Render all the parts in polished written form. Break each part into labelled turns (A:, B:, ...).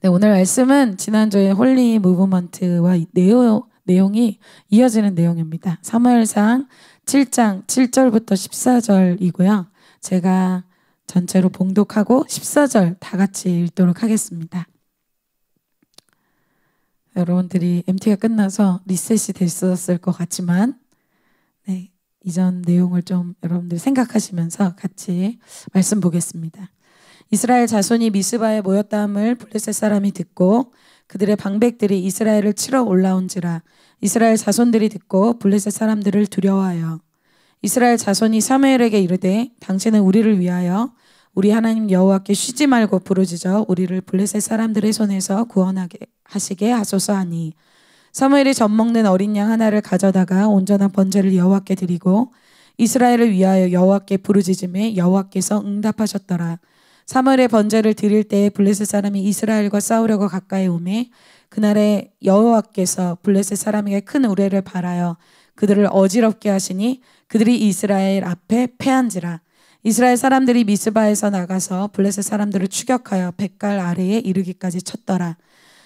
A: 네, 오늘 말씀은 지난주에 홀리 무브먼트와 내용이 이어지는 내용입니다. 사무엘상 7장 7절부터 14절이고요. 제가 전체로 봉독하고 14절 다 같이 읽도록 하겠습니다. 여러분들이 MT가 끝나서 리셋이 됐었을 것 같지만 네, 이전 내용을 좀 여러분들이 생각하시면서 같이 말씀 보겠습니다. 이스라엘 자손이 미스바에 모였다함을 블레셋 사람이 듣고 그들의 방백들이 이스라엘을 치러 올라온지라. 이스라엘 자손들이 듣고 블레셋 사람들을 두려워하여 이스라엘 자손이 사무엘에게 이르되 당신은 우리를 위하여 우리 하나님 여호와께 쉬지 말고 부르짖어 우리를 블레셋 사람들의 손에서 구원하게 하시게 하소서 하니, 사무엘이 젖먹는 어린 양 하나를 가져다가 온전한 번제를 여호와께 드리고 이스라엘을 위하여 여호와께 부르짖음에 여호와께서 응답하셨더라. 사무엘의 번제를 드릴 때에 블레셋 사람이 이스라엘과 싸우려고 가까이 오매 그날에 여호와께서 블레셋 사람에게 큰 우레를 발하여 그들을 어지럽게 하시니 그들이 이스라엘 앞에 패한지라. 이스라엘 사람들이 미스바에서 나가서 블레셋 사람들을 추격하여 벳갈 아래에 이르기까지 쳤더라.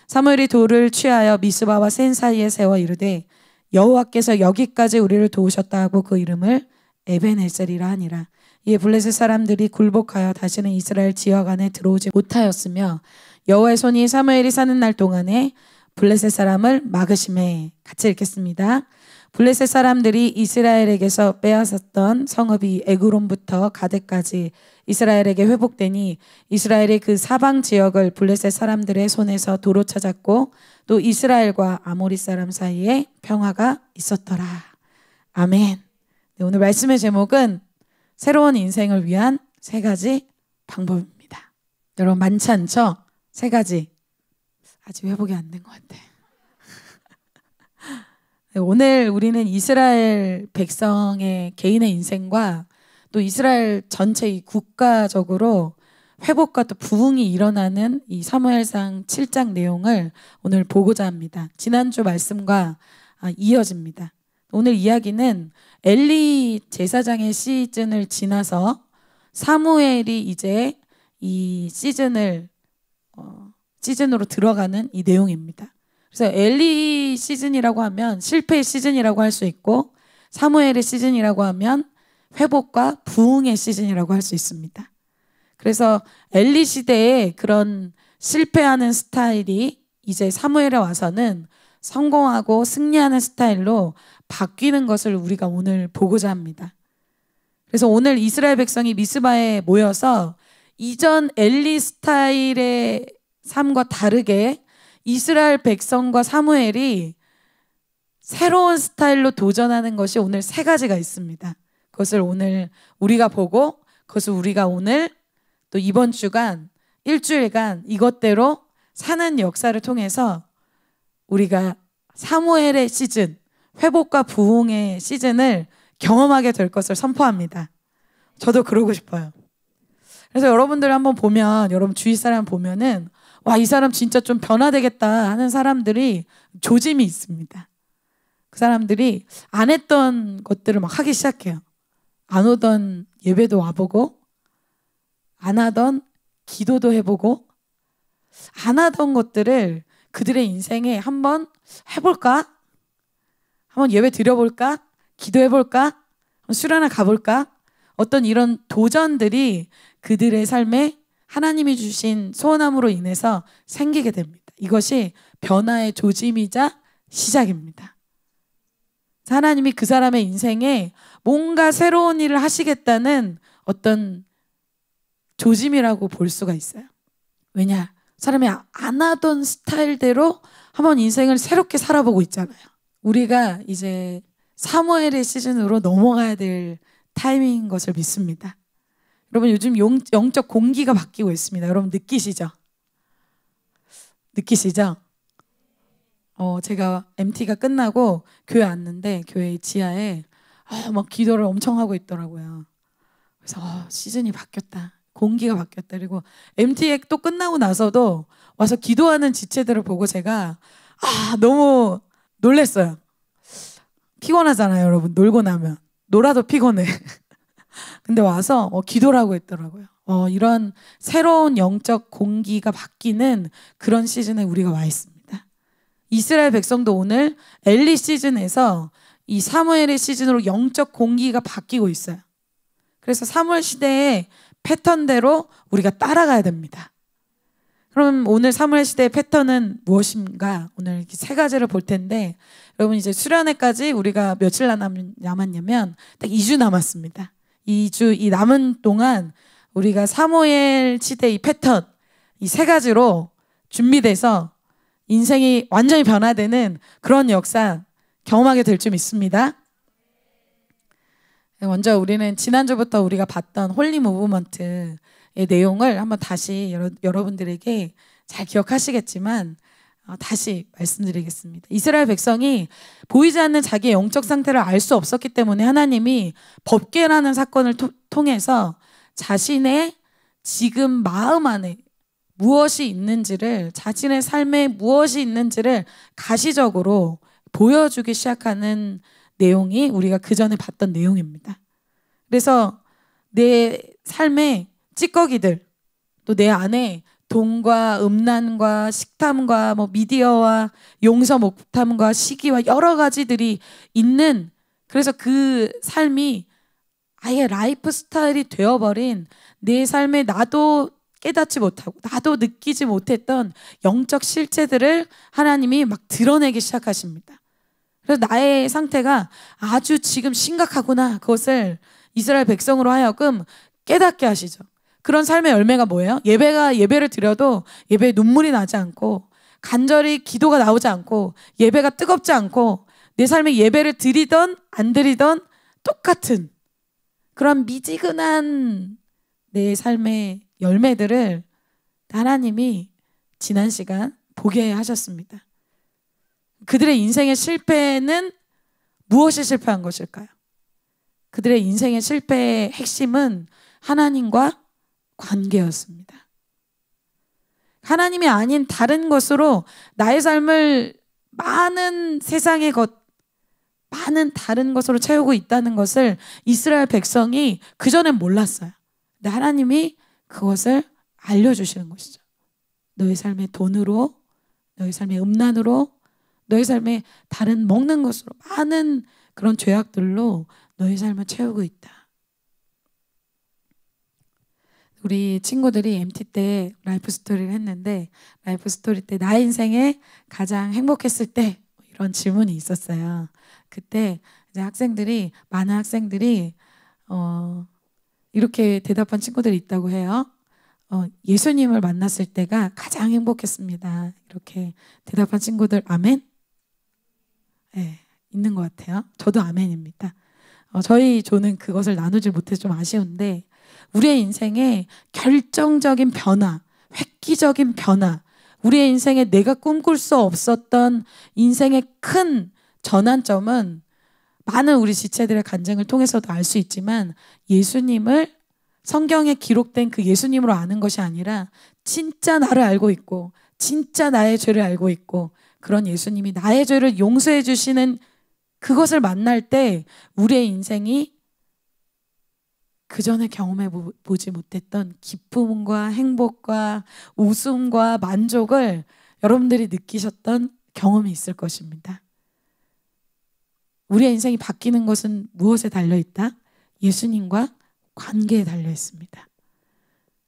A: 사무엘이 돌을 취하여 미스바와 센 사이에 세워 이르되 여호와께서 여기까지 우리를 도우셨다 하고 그 이름을 에벤에셀이라 하니라. 이에 블레셋 사람들이 굴복하여 다시는 이스라엘 지역 안에 들어오지 못하였으며 여호와의 손이 사무엘이 사는 날 동안에 블레셋 사람을 막으심에. 같이 읽겠습니다. 블레셋 사람들이 이스라엘에게서 빼앗았던 성읍이 에그론부터 가데까지 이스라엘에게 회복되니 이스라엘이 그 사방 지역을 블레셋 사람들의 손에서 도로 찾았고 또 이스라엘과 아모리 사람 사이에 평화가 있었더라. 아멘. 네, 오늘 말씀의 제목은 새로운 인생을 위한 3가지 방법입니다. 여러분 많지 않죠? 3가지. 아직 회복이 안 된 것 같아. 네, 오늘 우리는 이스라엘 백성의 개인의 인생과 또 이스라엘 전체 이 국가적으로 회복과 또 부흥이 일어나는 이 사무엘상 7장 내용을 오늘 보고자 합니다. 지난주 말씀과 이어집니다. 오늘 이야기는 엘리 제사장의 시즌을 지나서 사무엘이 이제 이 시즌으로 들어가는 이 내용입니다. 그래서 엘리 시즌이라고 하면 실패의 시즌이라고 할 수 있고 사무엘의 시즌이라고 하면 회복과 부흥의 시즌이라고 할 수 있습니다. 그래서 엘리 시대에 그런 실패하는 스타일이 이제 사무엘에 와서는 성공하고 승리하는 스타일로 바뀌는 것을 우리가 오늘 보고자 합니다. 그래서 오늘 이스라엘 백성이 미스바에 모여서 이전 엘리 스타일의 삶과 다르게 이스라엘 백성과 사무엘이 새로운 스타일로 도전하는 것이 오늘 3가지가 있습니다. 그것을 오늘 우리가 보고 그것을 우리가 오늘 또 이번 주간 일주일간 이것대로 사는 역사를 통해서 우리가 사무엘의 시즌, 회복과 부흥의 시즌을 경험하게 될 것을 선포합니다. 저도 그러고 싶어요. 그래서 여러분들 한번 보면, 여러분 주위 사람 보면은 와, 이 사람 진짜 좀 변화되겠다 하는 사람들이 조짐이 있습니다. 그 사람들이 안 했던 것들을 막 하기 시작해요. 안 오던 예배도 와보고 안 하던 기도도 해보고 안 하던 것들을 그들의 인생에 한번 해볼까? 한번 예배 드려볼까? 기도해볼까? 술 하나 가볼까? 어떤 이런 도전들이 그들의 삶에 하나님이 주신 소원함으로 인해서 생기게 됩니다. 이것이 변화의 조짐이자 시작입니다. 하나님이 그 사람의 인생에 뭔가 새로운 일을 하시겠다는 어떤 조짐이라고 볼 수가 있어요. 왜냐? 사람이 안 하던 스타일대로 한번 인생을 새롭게 살아보고 있잖아요. 우리가 이제 사무엘의 시즌으로 넘어가야 될 타이밍인 것을 믿습니다. 여러분 요즘 영적 공기가 바뀌고 있습니다. 여러분 느끼시죠? 느끼시죠? 제가 MT가 끝나고 교회 왔는데 교회 지하에 막 기도를 엄청 하고 있더라고요. 그래서 시즌이 바뀌었다. 공기가 바뀌었다. 그리고 MT에 또 끝나고 나서도 와서 기도하는 지체들을 보고 제가 너무 놀랬어요. 피곤하잖아요, 여러분. 놀고 나면. 놀아도 피곤해. 근데 와서 기도를 하고 있더라고요. 이런 새로운 영적 공기가 바뀌는 그런 시즌에 우리가 와 있습니다. 이스라엘 백성도 오늘 엘리 시즌에서 이 사무엘의 시즌으로 영적 공기가 바뀌고 있어요. 그래서 사무엘 시대의 패턴대로 우리가 따라가야 됩니다. 그럼 오늘 사무엘 시대의 패턴은 무엇인가? 오늘 이렇게 세 가지를 볼 텐데, 여러분 이제 수련회까지 우리가 며칠 남았냐면 딱 2주 남았습니다. 2주 이 남은 동안 우리가 사무엘 시대 이 패턴 이 세 가지로 준비돼서 인생이 완전히 변화되는 그런 역사 경험하게 될 줄 믿습니다. 먼저 우리는 지난주부터 우리가 봤던 홀리 무브먼트의 내용을 한번 다시 여러분들에게 잘 기억하시겠지만 다시 말씀드리겠습니다. 이스라엘 백성이 보이지 않는 자기의 영적 상태를 알 수 없었기 때문에 하나님이 법궤라는 사건을 통해서 자신의 지금 마음 안에 무엇이 있는지를, 자신의 삶에 무엇이 있는지를 가시적으로 보여주기 시작하는 내용이 우리가 그 전에 봤던 내용입니다. 그래서 내 삶의 찌꺼기들, 또 내 안에 돈과 음란과 식탐과 미디어와 용서 못함과 시기와 여러 가지들이 있는, 그래서 그 삶이 아예 라이프 스타일이 되어버린 내 삶에 나도 깨닫지 못하고 나도 느끼지 못했던 영적 실체들을 하나님이 막 드러내기 시작하십니다. 그래서 나의 상태가 아주 지금 심각하구나, 그것을 이스라엘 백성으로 하여금 깨닫게 하시죠. 그런 삶의 열매가 뭐예요? 예배를 드려도 예배에 눈물이 나지 않고, 간절히 기도가 나오지 않고, 예배가 뜨겁지 않고, 내 삶에 예배를 드리던 안 드리던 똑같은 그런 미지근한 내 삶의 열매들을 하나님이 지난 시간 보게 하셨습니다. 그들의 인생의 실패는 무엇이 실패한 것일까요? 그들의 인생의 실패의 핵심은 하나님과 관계였습니다. 하나님이 아닌 다른 것으로 나의 삶을 많은 세상의 것, 많은 다른 것으로 채우고 있다는 것을 이스라엘 백성이 그전엔 몰랐어요. 근데 하나님이 그것을 알려주시는 것이죠. 너의 삶의 돈으로, 너의 삶의 음란으로, 너의 삶의 다른 먹는 것으로, 많은 그런 죄악들로 너의 삶을 채우고 있다. 우리 친구들이 MT 때 라이프 스토리를 했는데, 라이프 스토리 때 나의 인생에 가장 행복했을 때 이런 질문이 있었어요. 그때 이제 많은 학생들이 이렇게 대답한 친구들이 있다고 해요. 예수님을 만났을 때가 가장 행복했습니다. 이렇게 대답한 친구들 아멘? 네, 있는 것 같아요. 저도 아멘입니다. 저희 조는 그것을 나누지 못해서 좀 아쉬운데, 우리의 인생에 결정적인 변화, 획기적인 변화, 우리의 인생에 내가 꿈꿀 수 없었던 인생의 큰 전환점은 많은 우리 지체들의 간증을 통해서도 알 수 있지만, 예수님을 성경에 기록된 그 예수님으로 아는 것이 아니라 진짜 나를 알고 있고 진짜 나의 죄를 알고 있고, 그런 예수님이 나의 죄를 용서해 주시는 그것을 만날 때 우리의 인생이 그전에 경험해 보지 못했던 기쁨과 행복과 웃음과 만족을 여러분들이 느끼셨던 경험이 있을 것입니다. 우리의 인생이 바뀌는 것은 무엇에 달려있다? 예수님과 관계에 달려있습니다.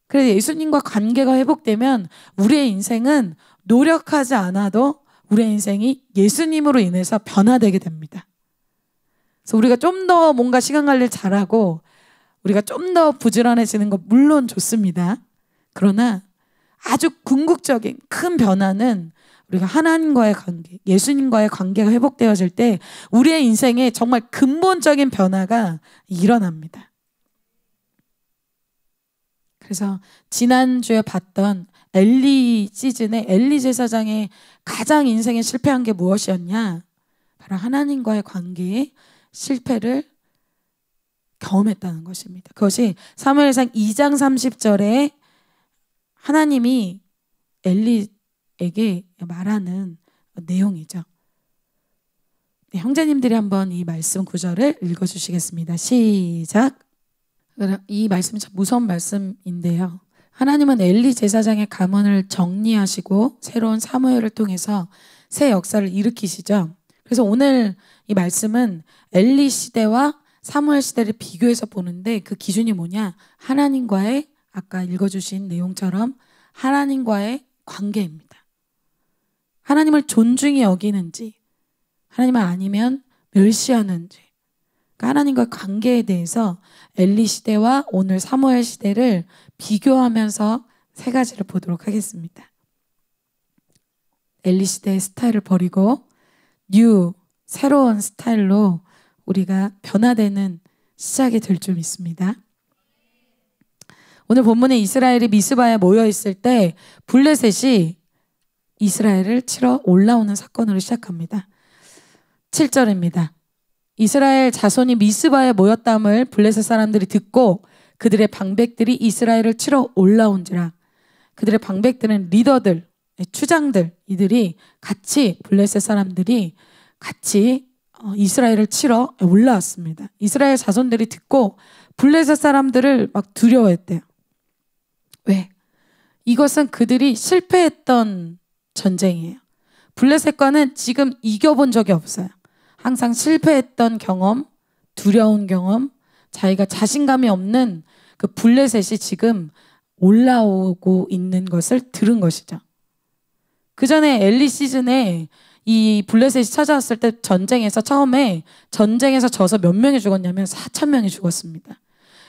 A: 그래서 예수님과 관계가 회복되면 우리의 인생은 노력하지 않아도 우리의 인생이 예수님으로 인해서 변화되게 됩니다. 그래서 우리가 좀 더 뭔가 시간 관리를 잘하고 우리가 좀 더 부지런해지는 것 물론 좋습니다. 그러나 아주 궁극적인 큰 변화는 우리가 하나님과의 관계, 예수님과의 관계가 회복되어질 때 우리의 인생에 정말 근본적인 변화가 일어납니다. 그래서 지난주에 봤던 엘리 시즌에 엘리 제사장의 가장 인생에 실패한 게 무엇이었냐? 바로 하나님과의 관계의 실패를 경험했다는 것입니다. 그것이 사무엘상 2장 30절에 하나님이 엘리에게 말하는 내용이죠. 네, 형제님들이 한번 이 말씀 구절을 읽어주시겠습니다. 시작. 이 말씀이 참 무서운 말씀인데요. 하나님은 엘리 제사장의 가문을 정리하시고 새로운 사무엘을 통해서 새 역사를 일으키시죠. 그래서 오늘 이 말씀은 엘리 시대와 사무엘 시대를 비교해서 보는데 그 기준이 뭐냐? 하나님과의 아까 읽어주신 내용처럼 하나님과의 관계입니다. 하나님을 존중히 여기는지 하나님을 아니면 멸시하는지 그러니까 하나님과의 관계에 대해서 엘리 시대와 오늘 사무엘 시대를 비교하면서 세 가지를 보도록 하겠습니다. 엘리 시대의 스타일을 버리고 새로운 스타일로 우리가 변화되는 시작이 될 줄 믿습니다. 오늘 본문에 이스라엘이 미스바에 모여 있을 때 블레셋이 이스라엘을 치러 올라오는 사건으로 시작합니다. 7절입니다. 이스라엘 자손이 미스바에 모였담을 블레셋 사람들이 듣고 그들의 방백들이 이스라엘을 치러 올라온지라. 그들의 방백들은 리더들, 추장들, 이들이 같이 블레셋 사람들이 같이 이스라엘을 치러 올라왔습니다. 이스라엘 자손들이 듣고 블레셋 사람들을 막 두려워했대요. 왜? 이것은 그들이 실패했던 전쟁이에요. 블레셋과는 지금 이겨본 적이 없어요. 항상 실패했던 경험, 두려운 경험, 자기가 자신감이 없는 그 블레셋이 지금 올라오고 있는 것을 들은 것이죠. 그 전에 엘리 시즌에 이 블레셋이 찾아왔을 때 처음에 전쟁에서 져서 몇 명이 죽었냐면 4,000명이 죽었습니다.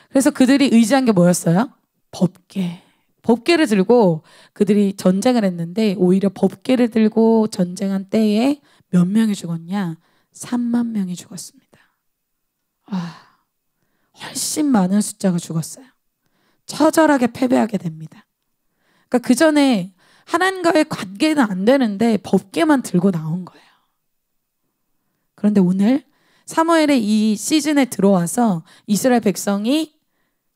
A: 그래서 그들이 의지한 게 뭐였어요? 법궤를 들고 그들이 전쟁을 했는데 오히려 법궤를 들고 전쟁한 때에 몇 명이 죽었냐? 3만 명이 죽었습니다. 훨씬 많은 숫자가 죽었어요. 처절하게 패배하게 됩니다. 그러니까 그 전에 하나님과의 관계는 안 되는데 법궤만 들고 나온 거예요. 그런데 오늘 사무엘의 이 시즌에 들어와서 이스라엘 백성이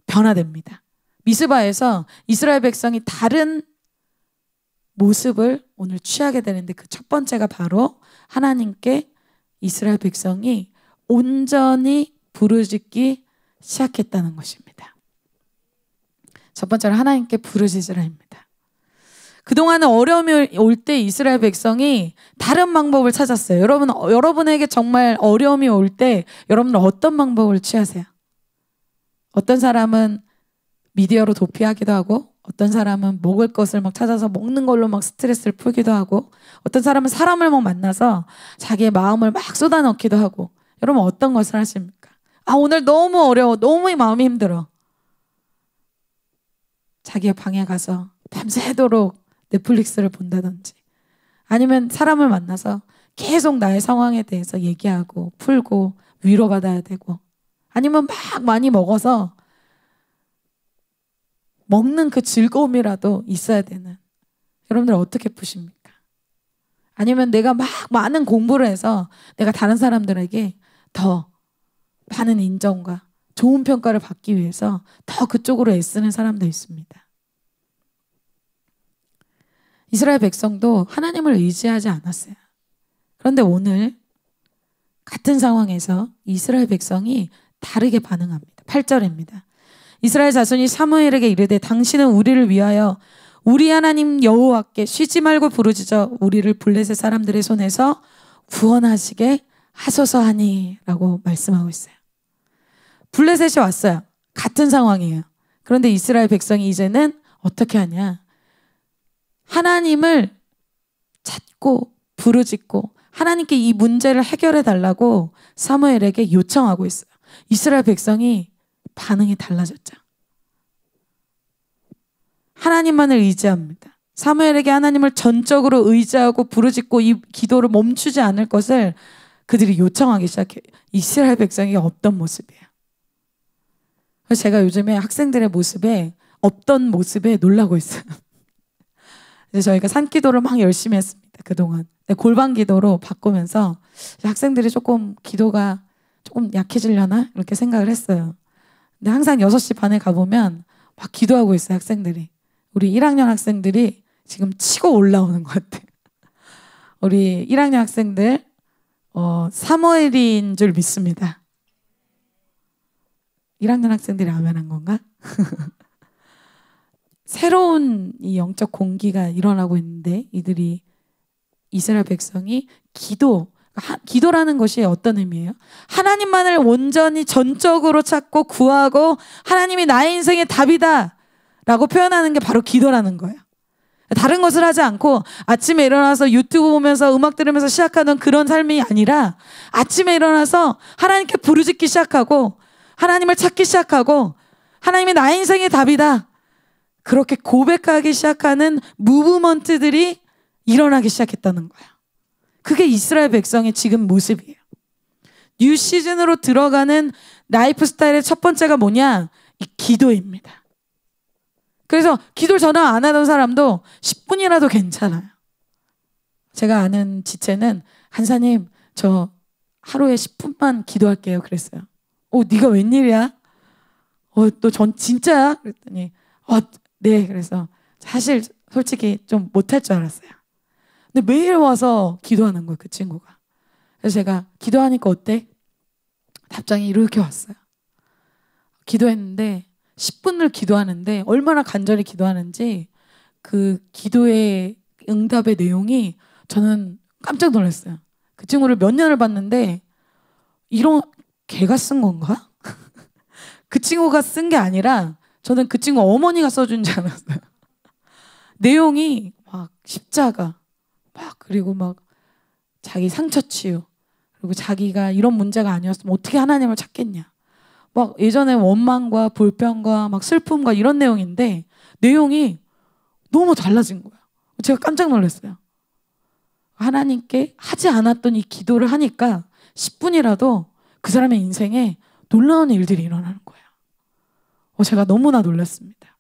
A: 변화됩니다. 미스바에서 이스라엘 백성이 다른 모습을 오늘 취하게 되는데 그 첫 번째가 바로 하나님께 이스라엘 백성이 온전히 부르짖기 시작했다는 것입니다. 첫 번째로 하나님께 부르짖으라입니다. 그동안은 어려움이 올 때 이스라엘 백성이 다른 방법을 찾았어요. 여러분에게 정말 어려움이 올 때 여러분은 어떤 방법을 취하세요? 어떤 사람은 미디어로 도피하기도 하고 어떤 사람은 먹을 것을 막 찾아서 먹는 걸로 막 스트레스를 풀기도 하고 어떤 사람은 사람을 막 만나서 자기의 마음을 막 쏟아넣기도 하고 여러분 어떤 것을 하십니까? 오늘 너무 어려워. 너무 마음이 힘들어. 자기의 방에 가서 밤새도록 넷플릭스를 본다든지 아니면 사람을 만나서 계속 나의 상황에 대해서 얘기하고 풀고 위로받아야 되고 아니면 막 많이 먹어서 먹는 그 즐거움이라도 있어야 되는 여러분들 어떻게 푸십니까? 아니면 내가 막 많은 공부를 해서 내가 다른 사람들에게 더 많은 인정과 좋은 평가를 받기 위해서 더 그쪽으로 애쓰는 사람도 있습니다. 이스라엘 백성도 하나님을 의지하지 않았어요. 그런데 오늘 같은 상황에서 이스라엘 백성이 다르게 반응합니다. 8절입니다. 이스라엘 자손이 사무엘에게 이르되 당신은 우리를 위하여 우리 하나님 여호와께 쉬지 말고 부르짖어 우리를 블레셋 사람들의 손에서 구원하시게 하소서 하니 라고 말씀하고 있어요. 블레셋이 왔어요. 같은 상황이에요. 그런데 이스라엘 백성이 이제는 어떻게 하냐? 하나님을 찾고 부르짖고 하나님께 이 문제를 해결해 달라고 사무엘에게 요청하고 있어요. 이스라엘 백성이 반응이 달라졌죠. 하나님만을 의지합니다. 사무엘에게 하나님을 전적으로 의지하고 부르짖고 이 기도를 멈추지 않을 것을 그들이 요청하기 시작해요. 이스라엘 백성이 없던 모습이에요. 그래서 제가 요즘에 학생들의 모습에 없던 모습에 놀라고 있어요. 그래서 저희가 산기도를 막 열심히 했습니다. 그동안. 골반 기도로 바꾸면서 학생들이 조금 기도가 조금 약해지려나? 이렇게 생각을 했어요. 근데 항상 6시 반에 가보면 막 기도하고 있어요. 학생들이. 우리 1학년 학생들이 지금 치고 올라오는 것 같아요. 우리 1학년 학생들 사무엘인 줄 믿습니다. 1학년 학생들이 아멘한 건가? 새로운 이 영적 공기가 일어나고 있는데 이들이 이스라엘 백성이 기도라는 것이 어떤 의미예요? 하나님만을 온전히 전적으로 찾고 구하고 하나님이 나의 인생의 답이다 라고 표현하는 게 바로 기도라는 거예요. 다른 것을 하지 않고 아침에 일어나서 유튜브 보면서 음악 들으면서 시작하던 그런 삶이 아니라 아침에 일어나서 하나님께 부르짖기 시작하고 하나님을 찾기 시작하고 하나님이 나의 인생의 답이다. 그렇게 고백하기 시작하는 무브먼트들이 일어나기 시작했다는 거예요. 그게 이스라엘 백성의 지금 모습이에요. 뉴 시즌으로 들어가는 라이프 스타일의 첫 번째가 뭐냐? 이 기도입니다. 그래서 기도를 전혀 안 하던 사람도 10분이라도 괜찮아요. 제가 아는 지체는 한사님 저 하루에 10분만 기도할게요 그랬어요. 네가 웬일이야? 너 진짜야? 그랬더니 네. 그래서 사실 솔직히 좀 못할 줄 알았어요. 근데 매일 와서 기도하는 거예요 그 친구가. 그래서 제가 기도하니까 어때? 답장이 이렇게 왔어요. 기도했는데 10분을 기도하는데 얼마나 간절히 기도하는지 그 기도의 응답의 내용이 저는 깜짝 놀랐어요. 그 친구를 몇 년을 봤는데 이런 걔가 쓴 건가? 그 친구가 쓴 게 아니라 저는 그 친구 어머니가 써준 줄 알았어요. 내용이 막 십자가 그리고 막 자기 상처 치유 그리고 자기가 이런 문제가 아니었으면 어떻게 하나님을 찾겠냐 막 예전에 원망과 불평과 막 슬픔과 이런 내용인데 내용이 너무 달라진 거예요. 제가 깜짝 놀랐어요. 하나님께 하지 않았던 이 기도를 하니까 10분이라도 그 사람의 인생에 놀라운 일들이 일어나는 거예요. 제가 너무나 놀랐습니다.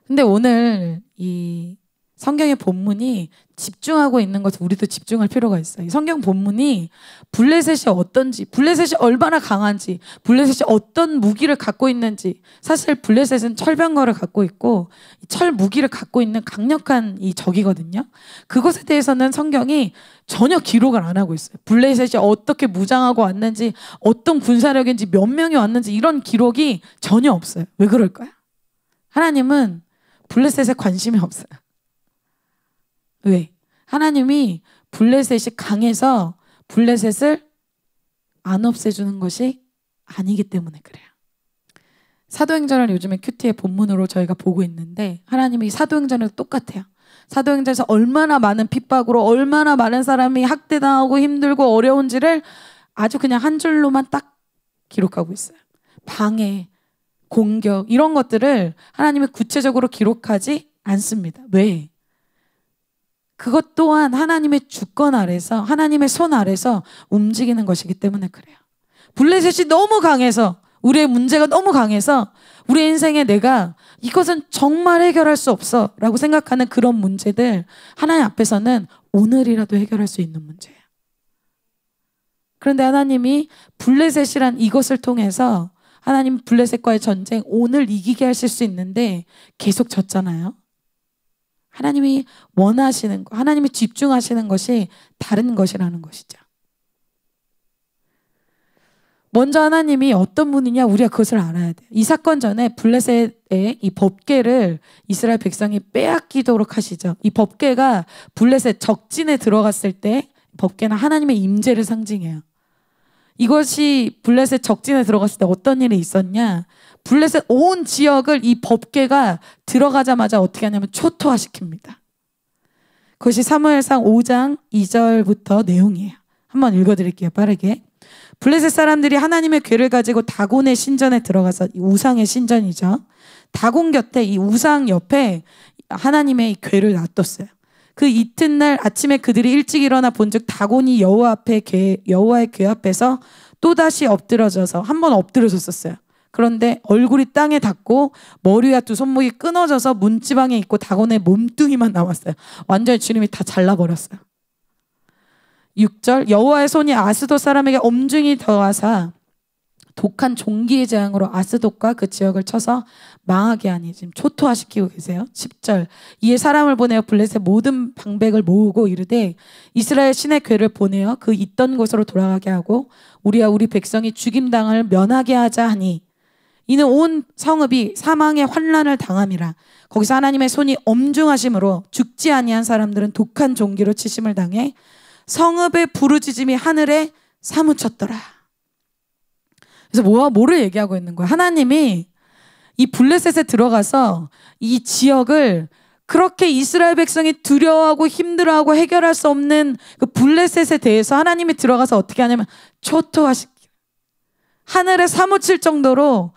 A: 근데 오늘 이 성경의 본문이 집중하고 있는 것을 우리도 집중할 필요가 있어요. 이 성경 본문이 블레셋이 어떤지, 블레셋이 얼마나 강한지, 블레셋이 어떤 무기를 갖고 있는지. 사실 블레셋은 철병거를 갖고 있고 철 무기를 갖고 있는 강력한 이 적이거든요. 그것에 대해서는 성경이 전혀 기록을 안 하고 있어요. 블레셋이 어떻게 무장하고 왔는지, 어떤 군사력인지, 몇 명이 왔는지 이런 기록이 전혀 없어요. 왜 그럴까요? 하나님은 블레셋에 관심이 없어요. 왜? 하나님이 블레셋이 강해서 블레셋을 안 없애주는 것이 아니기 때문에 그래요. 사도행전을 요즘에 큐티의 본문으로 저희가 보고 있는데 하나님이 사도행전에도 똑같아요. 사도행전에서 얼마나 많은 핍박으로 얼마나 많은 사람이 학대당하고 힘들고 어려운지를 아주 그냥 한 줄로만 딱 기록하고 있어요. 방해, 공격 이런 것들을 하나님이 구체적으로 기록하지 않습니다. 왜? 그것 또한 하나님의 주권 아래서 하나님의 손 아래서 움직이는 것이기 때문에 그래요. 블레셋이 너무 강해서 우리의 문제가 너무 강해서 우리 인생에 내가 이것은 정말 해결할 수 없어 라고 생각하는 그런 문제들 하나님 앞에서는 오늘이라도 해결할 수 있는 문제예요. 그런데 하나님이 블레셋이란 이것을 통해서 하나님 블레셋과의 전쟁 오늘 이기게 하실 수 있는데 계속 졌잖아요. 하나님이 원하시는 것, 하나님이 집중하시는 것이 다른 것이라는 것이죠. 먼저 하나님이 어떤 분이냐 우리가 그것을 알아야 돼요. 이 사건 전에 블레셋의 이 법궤를 이스라엘 백성이 빼앗기도록 하시죠. 이 법궤가 블레셋 적진에 들어갔을 때 법궤는 하나님의 임재를 상징해요. 이것이 블레셋 적진에 들어갔을 때 어떤 일이 있었냐? 블레셋 온 지역을 이 법궤가 들어가자마자 어떻게 하냐면 초토화시킵니다. 그것이 사무엘상 5장 2절부터 내용이에요. 한번 읽어드릴게요. 빠르게. 블레셋 사람들이 하나님의 궤를 가지고 다곤의 신전에 들어가서 이 우상의 신전이죠. 다곤 곁에 이 우상 옆에 하나님의 궤를 놔뒀어요. 그 이튿날 아침에 그들이 일찍 일어나 본즉 다곤이 여호와의 궤 앞에서 또다시 엎드러져서 한 번 엎드러졌었어요. 그런데 얼굴이 땅에 닿고 머리와 두 손목이 끊어져서 문지방에 있고 다곤의 몸뚱이만 남았어요. 완전히 주님이 다 잘라버렸어요. 6절 여호와의 손이 아스돗 사람에게 엄중히 더하사 독한 종기의 재앙으로 아스돗과 그 지역을 쳐서 망하게 하니 지금 초토화시키고 계세요. 10절 이에 사람을 보내어 블레셋의 모든 방백을 모으고 이르되 이스라엘 신의 궤를 보내어 그 있던 곳으로 돌아가게 하고 우리와 우리 백성이 죽임당을 면하게 하자 하니 이는 온 성읍이 사망의 환난을 당함이라. 거기서 하나님의 손이 엄중하심으로 죽지 아니한 사람들은 독한 종기로 치심을 당해 성읍의 부르짖음이 하늘에 사무쳤더라. 그래서 뭐를 얘기하고 있는 거야? 하나님이 이 블레셋에 들어가서 이 지역을 그렇게 이스라엘 백성이 두려워하고 힘들어하고 해결할 수 없는 그 블레셋에 대해서 하나님이 들어가서 어떻게 하냐면 초토화시켜 하늘에 사무칠 정도로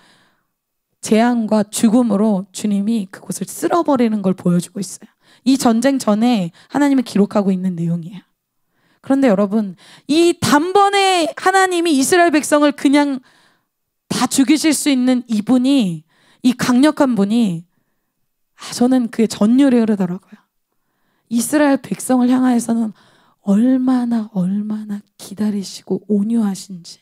A: 재앙과 죽음으로 주님이 그곳을 쓸어버리는 걸 보여주고 있어요. 이 전쟁 전에 하나님이 기록하고 있는 내용이에요. 그런데 여러분, 이 단번에 하나님이 이스라엘 백성을 그냥 다 죽이실 수 있는 이분이, 이 강력한 분이, 저는 그게 전율이 흐르더라고요. 이스라엘 백성을 향하여서는 얼마나 기다리시고 온유하신지,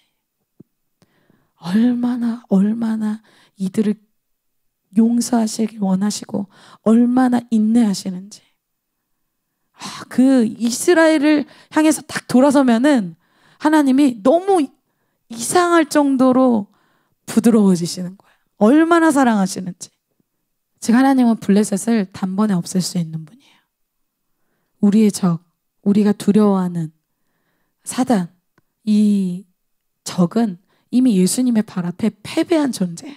A: 얼마나 이들을 용서하시길 원하시고 얼마나 인내하시는지. 그 이스라엘을 향해서 딱 돌아서면은 하나님이 너무 이상할 정도로 부드러워지시는 거예요. 얼마나 사랑하시는지. 즉 하나님은 블레셋을 단번에 없앨 수 있는 분이에요. 우리의 적, 우리가 두려워하는 사단, 이 적은 이미 예수님의 발 앞에 패배한 존재야.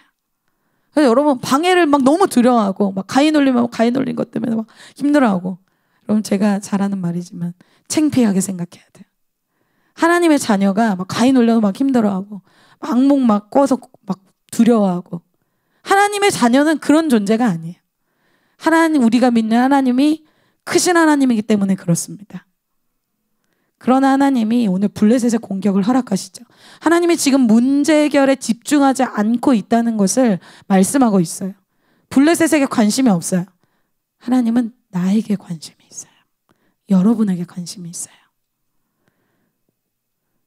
A: 그래서 여러분 방해를 막 너무 두려워하고 막 가인 올리면 가인 올린 것 때문에 막 힘들어하고, 여러분 제가 잘하는 말이지만 창피하게 생각해야 돼요. 하나님의 자녀가 막 가인 올려도 막 힘들어하고 악몽 막 꿔서 막 두려워하고, 하나님의 자녀는 그런 존재가 아니에요. 우리가 믿는 하나님이 크신 하나님이기 때문에 그렇습니다. 그러나 하나님이 오늘 블레셋의 공격을 허락하시죠. 하나님이 지금 문제 해결에 집중하지 않고 있다는 것을 말씀하고 있어요. 블레셋에게 관심이 없어요. 하나님은 나에게 관심이 있어요. 여러분에게 관심이 있어요.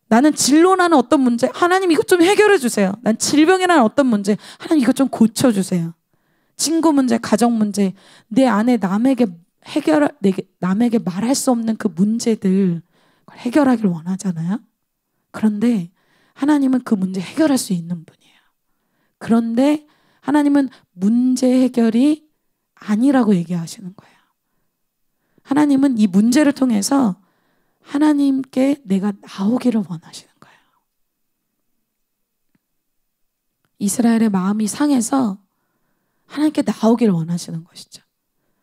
A: 나는 진로라는 어떤 문제, 하나님 이것 좀 해결해 주세요. 난 질병이라는 어떤 문제, 하나님 이것 좀 고쳐주세요. 친구 문제, 가정 문제, 내 안에 남에게 말할 수 없는 그 문제들 해결하길 원하잖아요. 그런데 하나님은 그 문제 해결할 수 있는 분이에요. 그런데 하나님은 문제 해결이 아니라고 얘기하시는 거예요. 하나님은 이 문제를 통해서 하나님께 내가 나오기를 원하시는 거예요. 이스라엘의 마음이 상해서 하나님께 나오기를 원하시는 것이죠.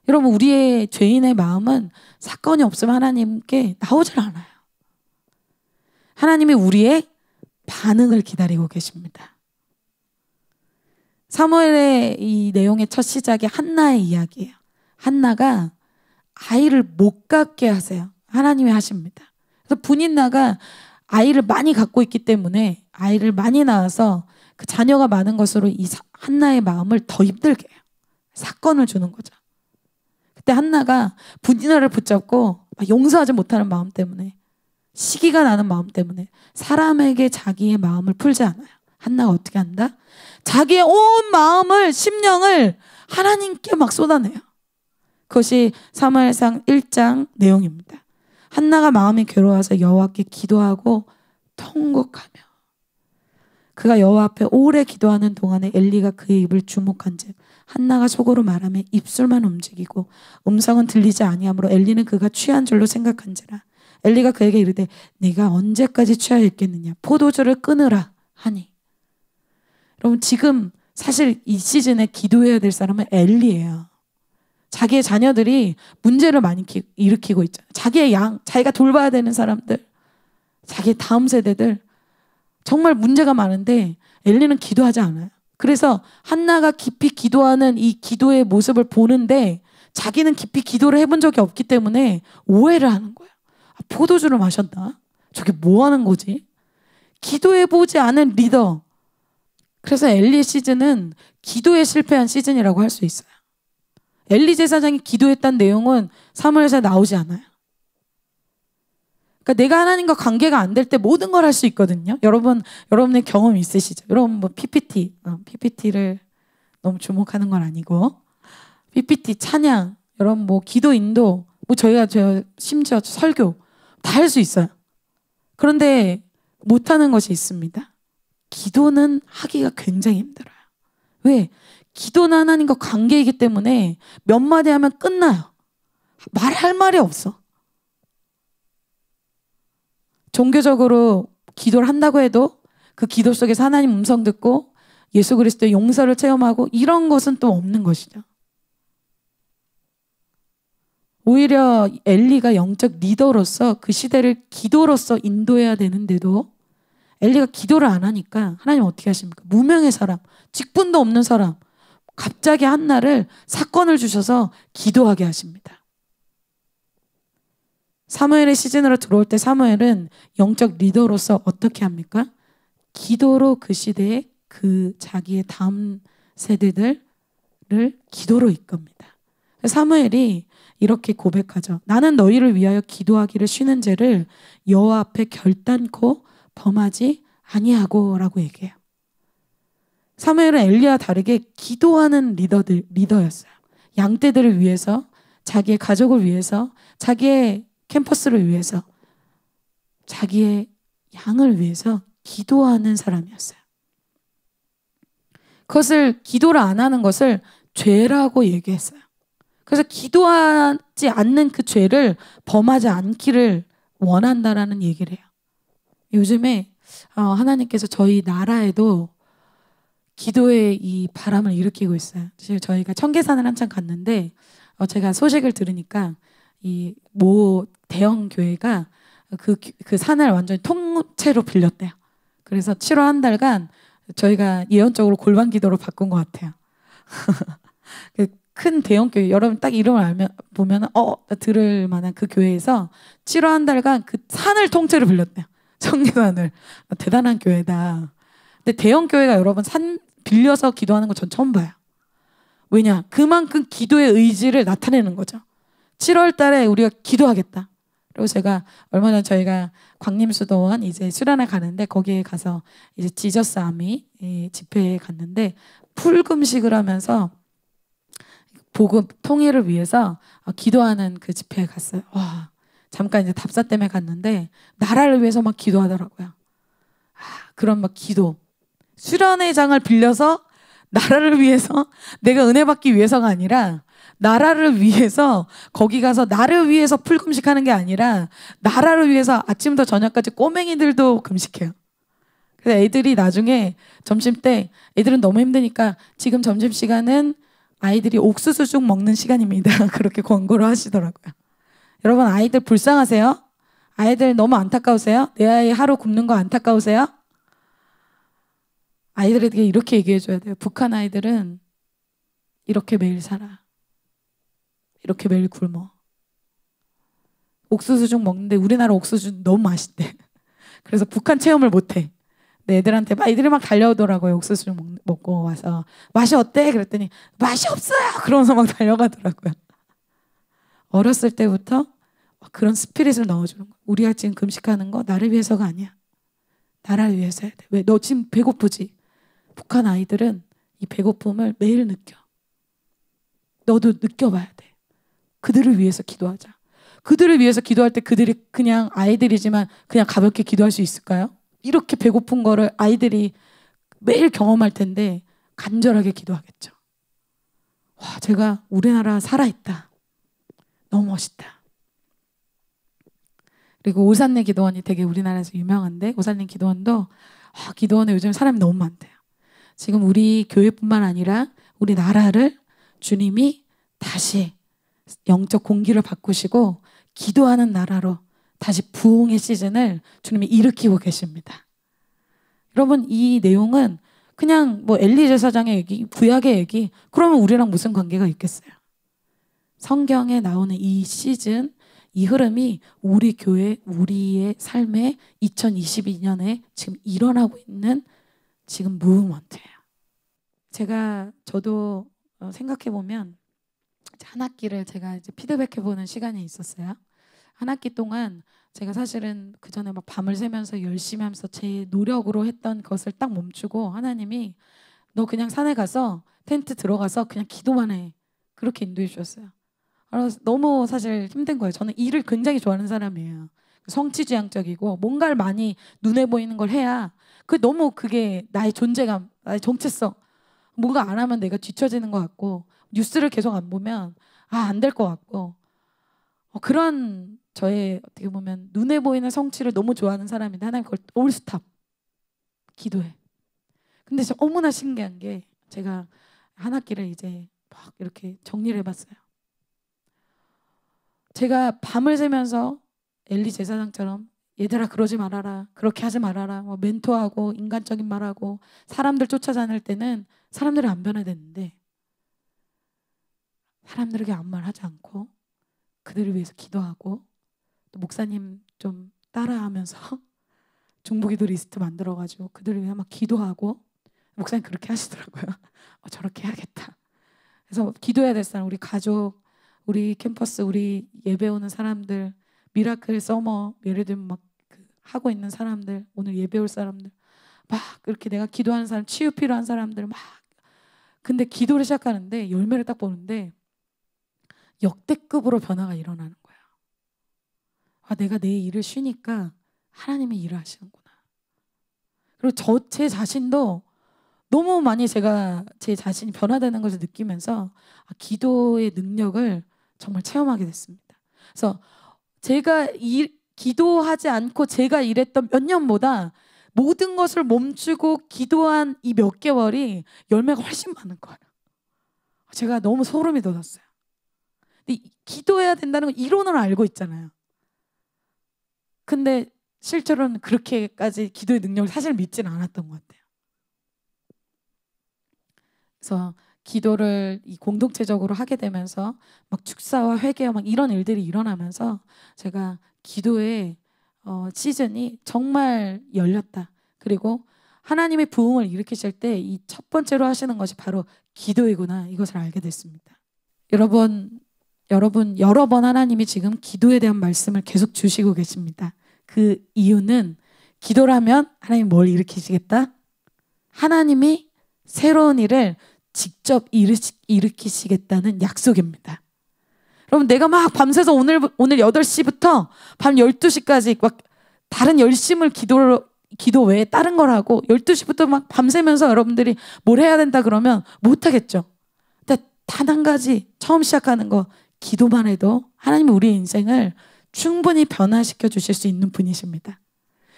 A: 여러분, 우리의 죄인의 마음은 사건이 없으면 하나님께 나오질 않아요. 하나님이 우리의 반응을 기다리고 계십니다. 사무엘의 이 내용의 첫 시작이 한나의 이야기예요. 한나가 아이를 못 갖게 하세요. 하나님이 하십니다. 그래서 분인나가 아이를 많이 갖고 있기 때문에 아이를 많이 낳아서 그 자녀가 많은 것으로 이 한나의 마음을 더 힘들게 해요. 사건을 주는 거죠. 그때 한나가 분인나를 붙잡고 용서하지 못하는 마음 때문에, 시기가 나는 마음 때문에 사람에게 자기의 마음을 풀지 않아요. 한나가 어떻게 한다? 자기의 온 마음을, 심령을 하나님께 막 쏟아내요. 그것이 사무엘상 1장 내용입니다. 한나가 마음이 괴로워서 여호와께 기도하고 통곡하며, 그가 여호와 앞에 오래 기도하는 동안에 엘리가 그의 입을 주목한즉 한나가 속으로 말하며 입술만 움직이고 음성은 들리지 아니하므로 엘리는 그가 취한 줄로 생각한지라. 엘리가 그에게 이르되 네가 언제까지 취하여 있겠느냐, 포도주를 끊으라 하니. 여러분, 지금 사실 이 시즌에 기도해야 될 사람은 엘리예요. 자기의 자녀들이 문제를 많이 일으키고 있잖아요. 자기의 자기가 돌봐야 되는 사람들, 자기의 다음 세대들, 정말 문제가 많은데 엘리는 기도하지 않아요. 그래서 한나가 깊이 기도하는 이 기도의 모습을 보는데 자기는 깊이 기도를 해본 적이 없기 때문에 오해를 하는 거예요. 포도주를 마셨나? 저게 뭐 하는 거지? 기도해보지 않은 리더. 그래서 엘리의 시즌은 기도에 실패한 시즌이라고 할 수 있어요. 엘리 제사장이 기도했다는 내용은 사무엘서에 나오지 않아요. 그러니까 내가 하나님과 관계가 안 될 때 모든 걸 할 수 있거든요. 여러분의 경험 있으시죠? 여러분 뭐 PPT를 너무 주목하는 건 아니고 PPT 찬양, 여러분 뭐 기도 인도, 뭐 저 심지어 설교 다 할 수 있어요. 그런데 못하는 것이 있습니다. 기도는 하기가 굉장히 힘들어요. 왜? 기도는 하나님과 관계이기 때문에 몇 마디 하면 끝나요. 말할 말이 없어. 종교적으로 기도를 한다고 해도 그 기도 속에서 하나님 음성 듣고 예수 그리스도의 용서를 체험하고 이런 것은 또 없는 것이죠. 오히려 엘리가 영적 리더로서 그 시대를 기도로서 인도해야 되는데도 엘리가 기도를 안 하니까 하나님 어떻게 하십니까? 무명의 사람, 직분도 없는 사람, 갑자기 한날을 사건을 주셔서 기도하게 하십니다. 사무엘의 시즌으로 들어올 때 사무엘은 영적 리더로서 어떻게 합니까? 기도로 그 시대에 그 자기의 다음 세대들을 기도로 이끕니다. 사무엘이 이렇게 고백하죠. 나는 너희를 위하여 기도하기를 쉬는 죄를 여호와 앞에 결단코 범하지 아니하고 라고 얘기해요. 사무엘은 엘리와 다르게 기도하는 리더였어요. 양떼들을 위해서, 자기의 가족을 위해서, 자기의 캠퍼스를 위해서, 자기의 양을 위해서 기도하는 사람이었어요. 그것을 기도를 안 하는 것을 죄라고 얘기했어요. 그래서 기도하지 않는 그 죄를 범하지 않기를 원한다라는 얘기를 해요. 요즘에 하나님께서 저희 나라에도 기도의 이 바람을 일으키고 있어요. 지금 저희가 청계산을 한참 갔는데 제가 소식을 들으니까 이 모 대형 교회가 그 산을 완전히 통째로 빌렸대요. 그래서 7월 한 달간 저희가 예언적으로 골반 기도로 바꾼 것 같아요. 큰 대형 교회, 여러분 딱 이름을 보면 들을 만한 그 교회에서 7월 한 달간 그 산을 통째로 빌렸대요. 청계산을. 대단한 교회다. 근데 대형 교회가 여러분 산 빌려서 기도하는 거 전 처음 봐요. 왜냐? 그만큼 기도의 의지를 나타내는 거죠. 7월 달에 우리가 기도하겠다. 그리고 제가 얼마 전에 저희가 광림수도원 이제 수련회 가는데 거기에 가서 이제 지저스 아미 집회에 갔는데 풀금식을 하면서 복음 통일을 위해서 기도하는 그 집회에 갔어요. 와, 잠깐 이제 답사 때문에 갔는데 나라를 위해서 막 기도하더라고요. 그런 막 기도. 수련회장을 빌려서 나라를 위해서 내가 은혜 받기 위해서가 아니라 나라를 위해서 거기 가서 나를 위해서 풀금식하는 게 아니라 나라를 위해서 아침부터 저녁까지 꼬맹이들도 금식해요. 그래서 애들이 나중에 점심 때 애들은 너무 힘드니까 지금 점심시간은 아이들이 옥수수죽 먹는 시간입니다. 그렇게 광고를 하시더라고요. 여러분 아이들 불쌍하세요? 아이들 너무 안타까우세요? 내 아이 하루 굶는 거 안타까우세요? 아이들에게 이렇게 얘기해줘야 돼요. 북한 아이들은 이렇게 매일 살아. 이렇게 매일 굶어. 옥수수죽 먹는데 우리나라 옥수수죽 너무 맛있대. 그래서 북한 체험을 못해. 근데 애들한테 애들이 막 달려오더라고요. 옥수수죽 먹고 와서 맛이 어때? 그랬더니 맛이 없어요. 그러면서 막 달려가더라고요. 어렸을 때부터 그런 스피릿을 넣어주는 거야. 우리가 지금 금식하는 거 나를 위해서가 아니야. 나라를 위해서 해야 돼. 왜? 너 지금 배고프지? 북한 아이들은 이 배고픔을 매일 느껴. 너도 느껴봐야 돼. 그들을 위해서 기도하자. 그들을 위해서 기도할 때 그들이 그냥 아이들이지만 그냥 가볍게 기도할 수 있을까요? 이렇게 배고픈 거를 아이들이 매일 경험할 텐데 간절하게 기도하겠죠. 와, 제가 우리나라 살아있다. 너무 멋있다. 그리고 오산내 기도원이 되게 우리나라에서 유명한데 오산내 기도원도 기도원에 요즘 사람이 너무 많대요. 지금 우리 교회뿐만 아니라 우리 나라를 주님이 다시 영적 공기를 바꾸시고 기도하는 나라로 다시 부흥의 시즌을 주님이 일으키고 계십니다. 여러분 이 내용은 그냥 뭐 엘리 제사장의 얘기, 구약의 얘기 그러면 우리랑 무슨 관계가 있겠어요? 성경에 나오는 이 시즌, 이 흐름이 우리 교회, 우리의 삶에 2022년에 지금 일어나고 있는 지금 무브먼트예요. 저도 생각해 보면 한 학기를 제가 이제 피드백해 보는 시간이 있었어요. 한 학기 동안 제가 사실은 그 전에 막 밤을 새면서 열심히 하면서 제 노력으로 했던 것을 딱 멈추고 하나님이 너 그냥 산에 가서 텐트 들어가서 그냥 기도만 해. 그렇게 인도해 주셨어요. 그래서 너무 사실 힘든 거예요. 저는 일을 굉장히 좋아하는 사람이에요. 성취지향적이고 뭔가를 많이 눈에 보이는 걸 해야 너무 그게 나의 존재감, 나의 정체성. 뭔가 안 하면 내가 뒤처지는 것 같고 뉴스를 계속 안 보면 안 될 것 같고 그런 저의 어떻게 보면 눈에 보이는 성취를 너무 좋아하는 사람인데 하나님 그걸 올 스탑 기도해. 근데 너무나 신기한 게 제가 한 학기를 이제 막 이렇게 정리를 해봤어요. 제가 밤을 새면서 엘리 제사장처럼 얘들아 그러지 말아라, 그렇게 하지 말아라, 뭐 멘토하고 인간적인 말하고 사람들 쫓아다닐 때는 사람들이 안 변화됐는데 사람들에게 아무 말 하지 않고 그들을 위해서 기도하고 또 목사님 좀 따라하면서 중보기도 리스트 만들어가지고 그들을 위해 막 기도하고 목사님 그렇게 하시더라고요. 저렇게 해야겠다. 그래서 기도해야 될 사람, 우리 가족, 우리 캠퍼스, 우리 예배 오는 사람들, 미라클 서머 예를 들면 막 하고 있는 사람들, 오늘 예배 올 사람들 막 그렇게 내가 기도하는 사람, 치유 필요한 사람들 막 근데 기도를 시작하는데 열매를 딱 보는데 역대급으로 변화가 일어나는 거예요. 내가 내 일을 쉬니까 하나님이 일을 하시는구나. 그리고 제 자신도 너무 많이 제가 제 자신이 변화되는 것을 느끼면서 기도의 능력을 정말 체험하게 됐습니다. 그래서 제가 기도하지 않고 제가 일했던 몇 년보다 모든 것을 멈추고 기도한 이 몇 개월이 열매가 훨씬 많은 거예요. 제가 너무 소름이 돋았어요. 근데 기도해야 된다는 건 이론으로 알고 있잖아요. 근데 실제로는 그렇게까지 기도의 능력을 사실 믿지는 않았던 것 같아요. 그래서 기도를 공동체적으로 하게 되면서 막 축사와 회개와 막 이런 일들이 일어나면서 제가 기도의 시즌이 정말 열렸다. 그리고 하나님의 부흥을 일으키실 때 이 첫 번째로 하시는 것이 바로 기도이구나. 이것을 알게 됐습니다. 여러분 여러 번 하나님이 지금 기도에 대한 말씀을 계속 주시고 계십니다. 그 이유는 기도를 하면 하나님이 뭘 일으키시겠다? 하나님이 새로운 일을 직접 일으키시겠다는 약속입니다. 여러분 내가 막 밤새서 오늘 8시부터 밤 12시까지 막 다른 열심을 기도 외에 다른 걸 하고 12시부터 막 밤새면서 여러분들이 뭘 해야 된다 그러면 못하겠죠. 근데 단 한 가지 처음 시작하는 거 기도만 해도 하나님은 우리의 인생을 충분히 변화시켜 주실 수 있는 분이십니다.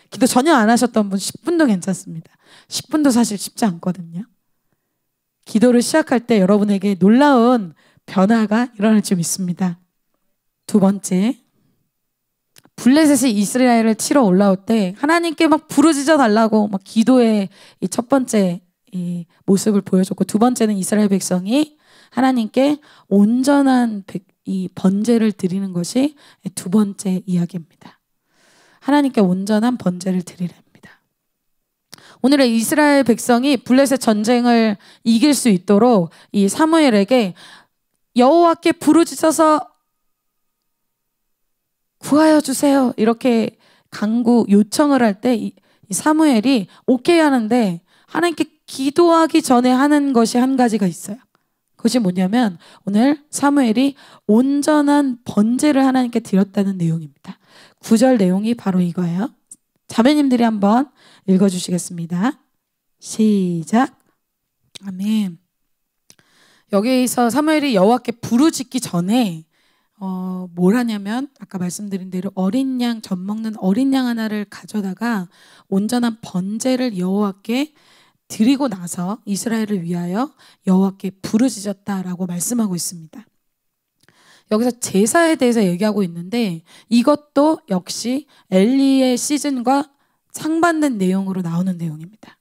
A: 기도 전혀 안 하셨던 분 10분도 괜찮습니다. 10분도 사실 쉽지 않거든요. 기도를 시작할 때 여러분에게 놀라운 변화가 일어날 줄 믿습니다. 두 번째, 블레셋이 이스라엘을 치러 올라올 때 하나님께 막 부르짖어 달라고 막 기도의 이 첫 번째 이 모습을 보여줬고, 두 번째는 이스라엘 백성이 하나님께 온전한 이 번제를 드리는 것이 두 번째 이야기입니다. 하나님께 온전한 번제를 드리랍니다. 오늘의 이스라엘 백성이 블레셋 전쟁을 이길 수 있도록 이 사무엘에게 여호와께 부르짖어서 구하여 주세요 이렇게 간구 요청을 할 때 이 사무엘이 오케이 하는데 하나님께 기도하기 전에 하는 것이 한 가지가 있어요. 그것이 뭐냐면 오늘 사무엘이 온전한 번제를 하나님께 드렸다는 내용입니다. 9절 내용이 바로 이거예요. 자매님들이 한번 읽어주시겠습니다. 시작. 아멘. 여기서 사무엘이 여호와께 부르짖기 전에 뭘 하냐면 아까 말씀드린 대로 어린 양, 젖 먹는 어린 양 하나를 가져다가 온전한 번제를 여호와께 드리고 나서 이스라엘을 위하여 여호와께 부르짖었다라고 말씀하고 있습니다. 여기서 제사에 대해서 얘기하고 있는데 이것도 역시 엘리의 시즌과 상반된 내용으로 나오는 내용입니다.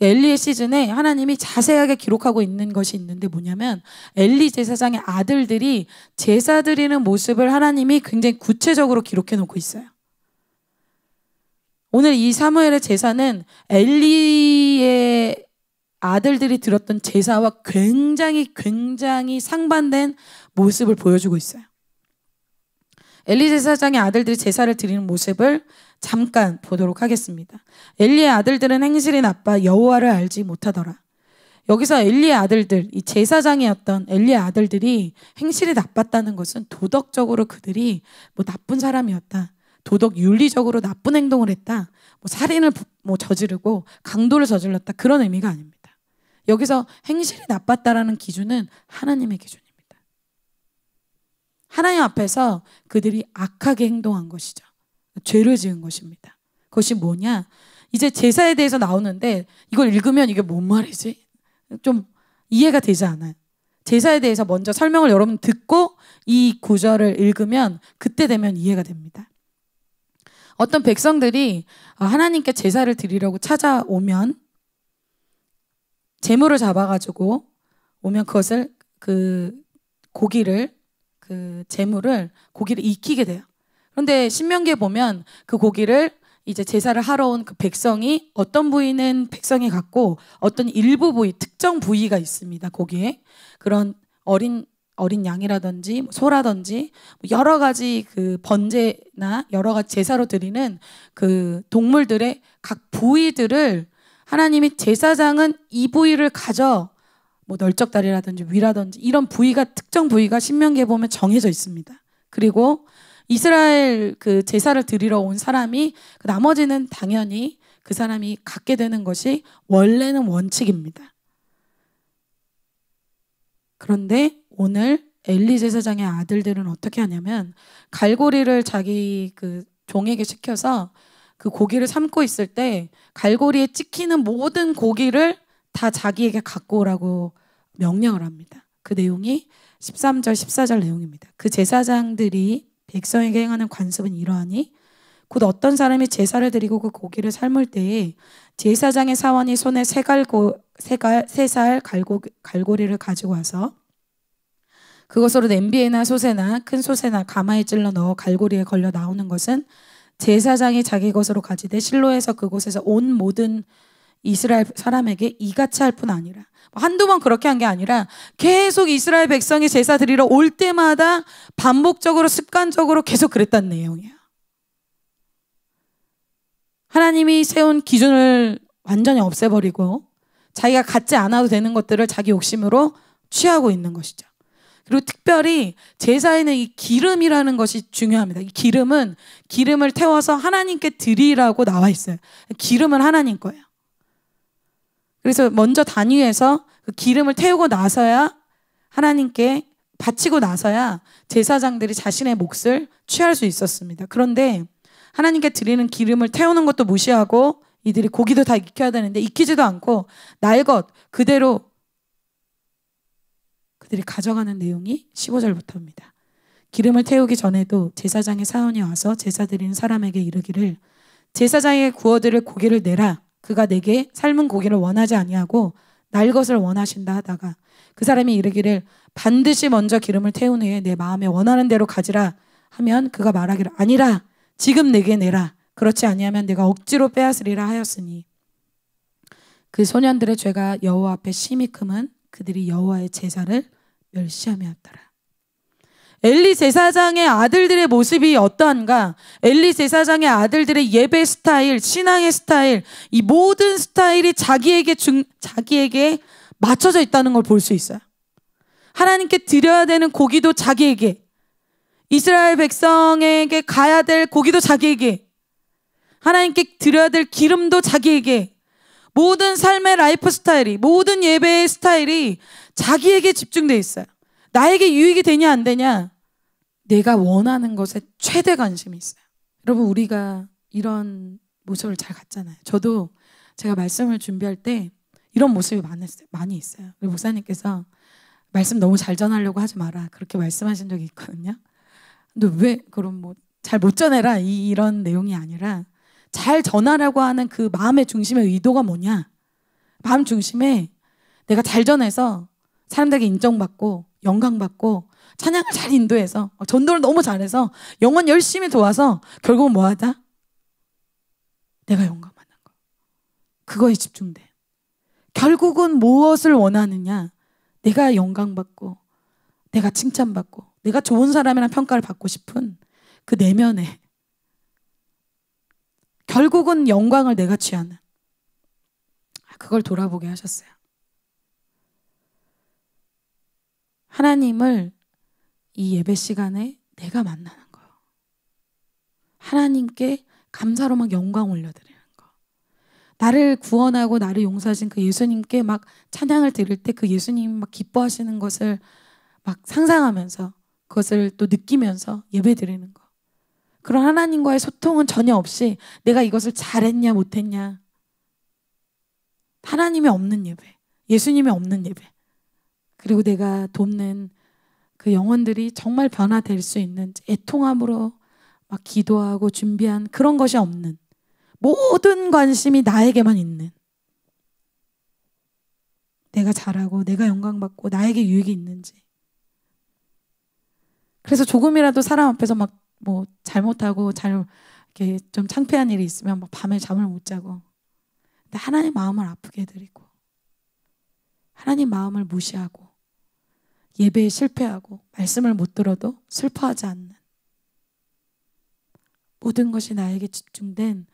A: 엘리의 시즌에 하나님이 자세하게 기록하고 있는 것이 있는데 뭐냐면 엘리 제사장의 아들들이 제사 드리는 모습을 하나님이 굉장히 구체적으로 기록해 놓고 있어요. 오늘 이 사무엘의 제사는 엘리의 아들들이 드렸던 제사와 굉장히 상반된 모습을 보여주고 있어요. 엘리 제사장의 아들들이 제사를 드리는 모습을 잠깐 보도록 하겠습니다. 엘리의 아들들은 행실이 나빠 여호와를 알지 못하더라. 여기서 엘리의 아들들, 이 제사장이었던 엘리의 아들들이 행실이 나빴다는 것은 도덕적으로 그들이 뭐 나쁜 사람이었다, 도덕 윤리적으로 나쁜 행동을 했다, 뭐 살인을 뭐 저지르고 강도를 저질렀다, 그런 의미가 아닙니다. 여기서 행실이 나빴다라는 기준은 하나님의 기준입니다. 하나님 앞에서 그들이 악하게 행동한 것이죠. 죄를 지은 것입니다. 그것이 뭐냐? 이제 제사에 대해서 나오는데 이걸 읽으면 이게 뭔 말이지? 좀 이해가 되지 않아요. 제사에 대해서 먼저 설명을 여러분 듣고 이 구절을 읽으면 그때 되면 이해가 됩니다. 어떤 백성들이 하나님께 제사를 드리려고 찾아오면 제물을 잡아가지고 오면 그것을 고기를 익히게 돼요. 그런데 신명기에 보면 그 고기를 이제 제사를 하러 온 그 백성이 어떤 부위는 백성이 갖고 어떤 일부 부위, 특정 부위가 있습니다. 고기에 그런 어린 양이라든지 소라든지 여러 가지 그 번제나 여러 가지 제사로 드리는 그 동물들의 각 부위들을 하나님이 제사장은 이 부위를 가져 뭐 널쩍다리라든지 위라든지 이런 부위가 특정 부위가 신명기에 보면 정해져 있습니다. 그리고 이스라엘 그 제사를 드리러 온 사람이 나머지는 당연히 그 사람이 갖게 되는 것이 원래는 원칙입니다. 그런데 오늘 엘리 제사장의 아들들은 어떻게 하냐면 갈고리를 자기 그 종에게 시켜서 그 고기를 삶고 있을 때 갈고리에 찍히는 모든 고기를 다 자기에게 갖고 오라고 명령을 합니다. 그 내용이 13절 14절 내용입니다. 그 제사장들이 백성에게 행하는 관습은 이러하니 곧 어떤 사람이 제사를 드리고 그 고기를 삶을 때에 제사장의 사원이 손에 세 살 갈고리를 가지고 와서 그것으로 냄비에나 솥에나 큰 솥에나 가마에 찔러 넣어 갈고리에 걸려 나오는 것은 제사장이 자기 것으로 가지되 실로에서 그곳에서 온 모든 이스라엘 사람에게 이같이 할 뿐 아니라, 한두 번 그렇게 한 게 아니라 계속 이스라엘 백성이 제사 드리러 올 때마다 반복적으로 습관적으로 계속 그랬다는 내용이에요. 하나님이 세운 기준을 완전히 없애버리고 자기가 갖지 않아도 되는 것들을 자기 욕심으로 취하고 있는 것이죠. 그리고 특별히 제사에는 이 기름이라는 것이 중요합니다. 이 기름은 기름을 태워서 하나님께 드리라고 나와 있어요. 기름은 하나님 거예요. 그래서 먼저 단위에서 그 기름을 태우고 나서야 하나님께 바치고 나서야 제사장들이 자신의 몫을 취할 수 있었습니다. 그런데 하나님께 드리는 기름을 태우는 것도 무시하고 이들이 고기도 다 익혀야 되는데 익히지도 않고 날것 그대로 그들이 가져가는 내용이 15절부터입니다. 기름을 태우기 전에도 제사장의 사원이 와서 제사 드리는 사람에게 이르기를 제사장에게 구워드릴 고기를 내라. 그가 내게 삶은 고기를 원하지 아니하고 날 것을 원하신다 하다가 그 사람이 이르기를 반드시 먼저 기름을 태운 후에 내 마음에 원하는 대로 가지라 하면 그가 말하기를 아니라 지금 내게 내라. 그렇지 아니하면 내가 억지로 빼앗으리라 하였으니 그 소년들의 죄가 여호와 앞에 심히 크면 그들이 여호와의 제사를 멸시하였더라. 엘리 제사장의 아들들의 모습이 어떠한가? 엘리 제사장의 아들들의 예배 스타일, 신앙의 스타일, 이 모든 스타일이 자기에게 맞춰져 있다는 걸 볼 수 있어요. 하나님께 드려야 되는 고기도 자기에게, 이스라엘 백성에게 가야 될 고기도 자기에게, 하나님께 드려야 될 기름도 자기에게, 모든 삶의 라이프 스타일이, 모든 예배의 스타일이 자기에게 집중되어 있어요. 나에게 유익이 되냐 안 되냐, 내가 원하는 것에 최대 관심이 있어요. 여러분, 우리가 이런 모습을 잘 갖잖아요. 저도 제가 말씀을 준비할 때 이런 모습이 많이 있어요. 우리 목사님께서 말씀 너무 잘 전하려고 하지 마라 그렇게 말씀하신 적이 있거든요. 근데 왜 그럼 뭐 잘 못 전해라 이런 내용이 아니라 잘 전하라고 하는 그 마음의 중심의 의도가 뭐냐, 마음 중심에 내가 잘 전해서 사람들에게 인정받고 영광받고 찬양을 잘 인도해서 전도를 너무 잘해서 영혼 열심히 도와서 결국은 뭐 하자? 내가 영광받는 거, 그거에 집중돼. 결국은 무엇을 원하느냐, 내가 영광받고 내가 칭찬받고 내가 좋은 사람이라는 평가를 받고 싶은 그 내면에 결국은 영광을 내가 취하는, 그걸 돌아보게 하셨어요. 하나님을 이 예배 시간에 내가 만나는 거예요. 하나님께 감사로 막 영광 올려드리는 거. 나를 구원하고 나를 용서하신 그 예수님께 막 찬양을 드릴 때 그 예수님 막 기뻐하시는 것을 막 상상하면서 그것을 또 느끼면서 예배 드리는 거. 그런 하나님과의 소통은 전혀 없이 내가 이것을 잘했냐 못했냐, 하나님이 없는 예배, 예수님이 없는 예배, 그리고 내가 돕는 그 영혼들이 정말 변화될 수 있는 애통함으로 막 기도하고 준비한 그런 것이 없는, 모든 관심이 나에게만 있는, 내가 잘하고 내가 영광받고 나에게 유익이 있는지. 그래서 조금이라도 사람 앞에서 막 뭐 잘못하고 이렇게 좀 창피한 일이 있으면 막 밤에 잠을 못 자고, 근데 하나님 마음을 아프게 해드리고 하나님 마음을 무시하고 예배에 실패하고 말씀을 못 들어도 슬퍼하지 않는, 모든 것이 나에게 집중된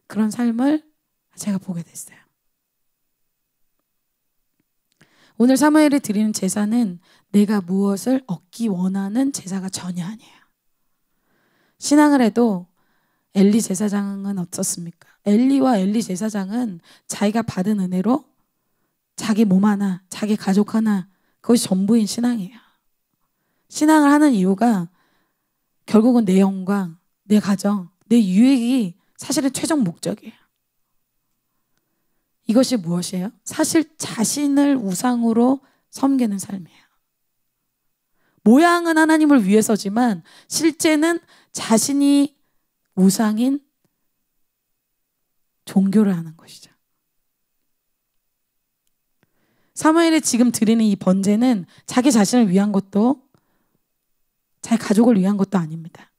A: 그런 삶을 제가 보게 됐어요. 오늘 사무엘이 드리는 제사는 내가 무엇을 얻기 원하는 제사가 전혀 아니에요. 신앙을 해도 엘리 제사장은 어떻습니까? 엘리와 엘리 제사장은 자기가 받은 은혜로 자기 몸 하나, 자기 가족 하나, 그것이 전부인 신앙이에요. 신앙을 하는 이유가 결국은 내 영광, 내 가정, 내 유익이 사실은 최종 목적이에요. 이것이 무엇이에요? 사실 자신을 우상으로 섬기는 삶이에요. 모양은 하나님을 위해서지만 실제는 자신이 우상인 종교를 하는 것이죠. 사무엘이 지금 드리는 이 번제는 자기 자신을 위한 것도 자기 가족을 위한 것도 아닙니다.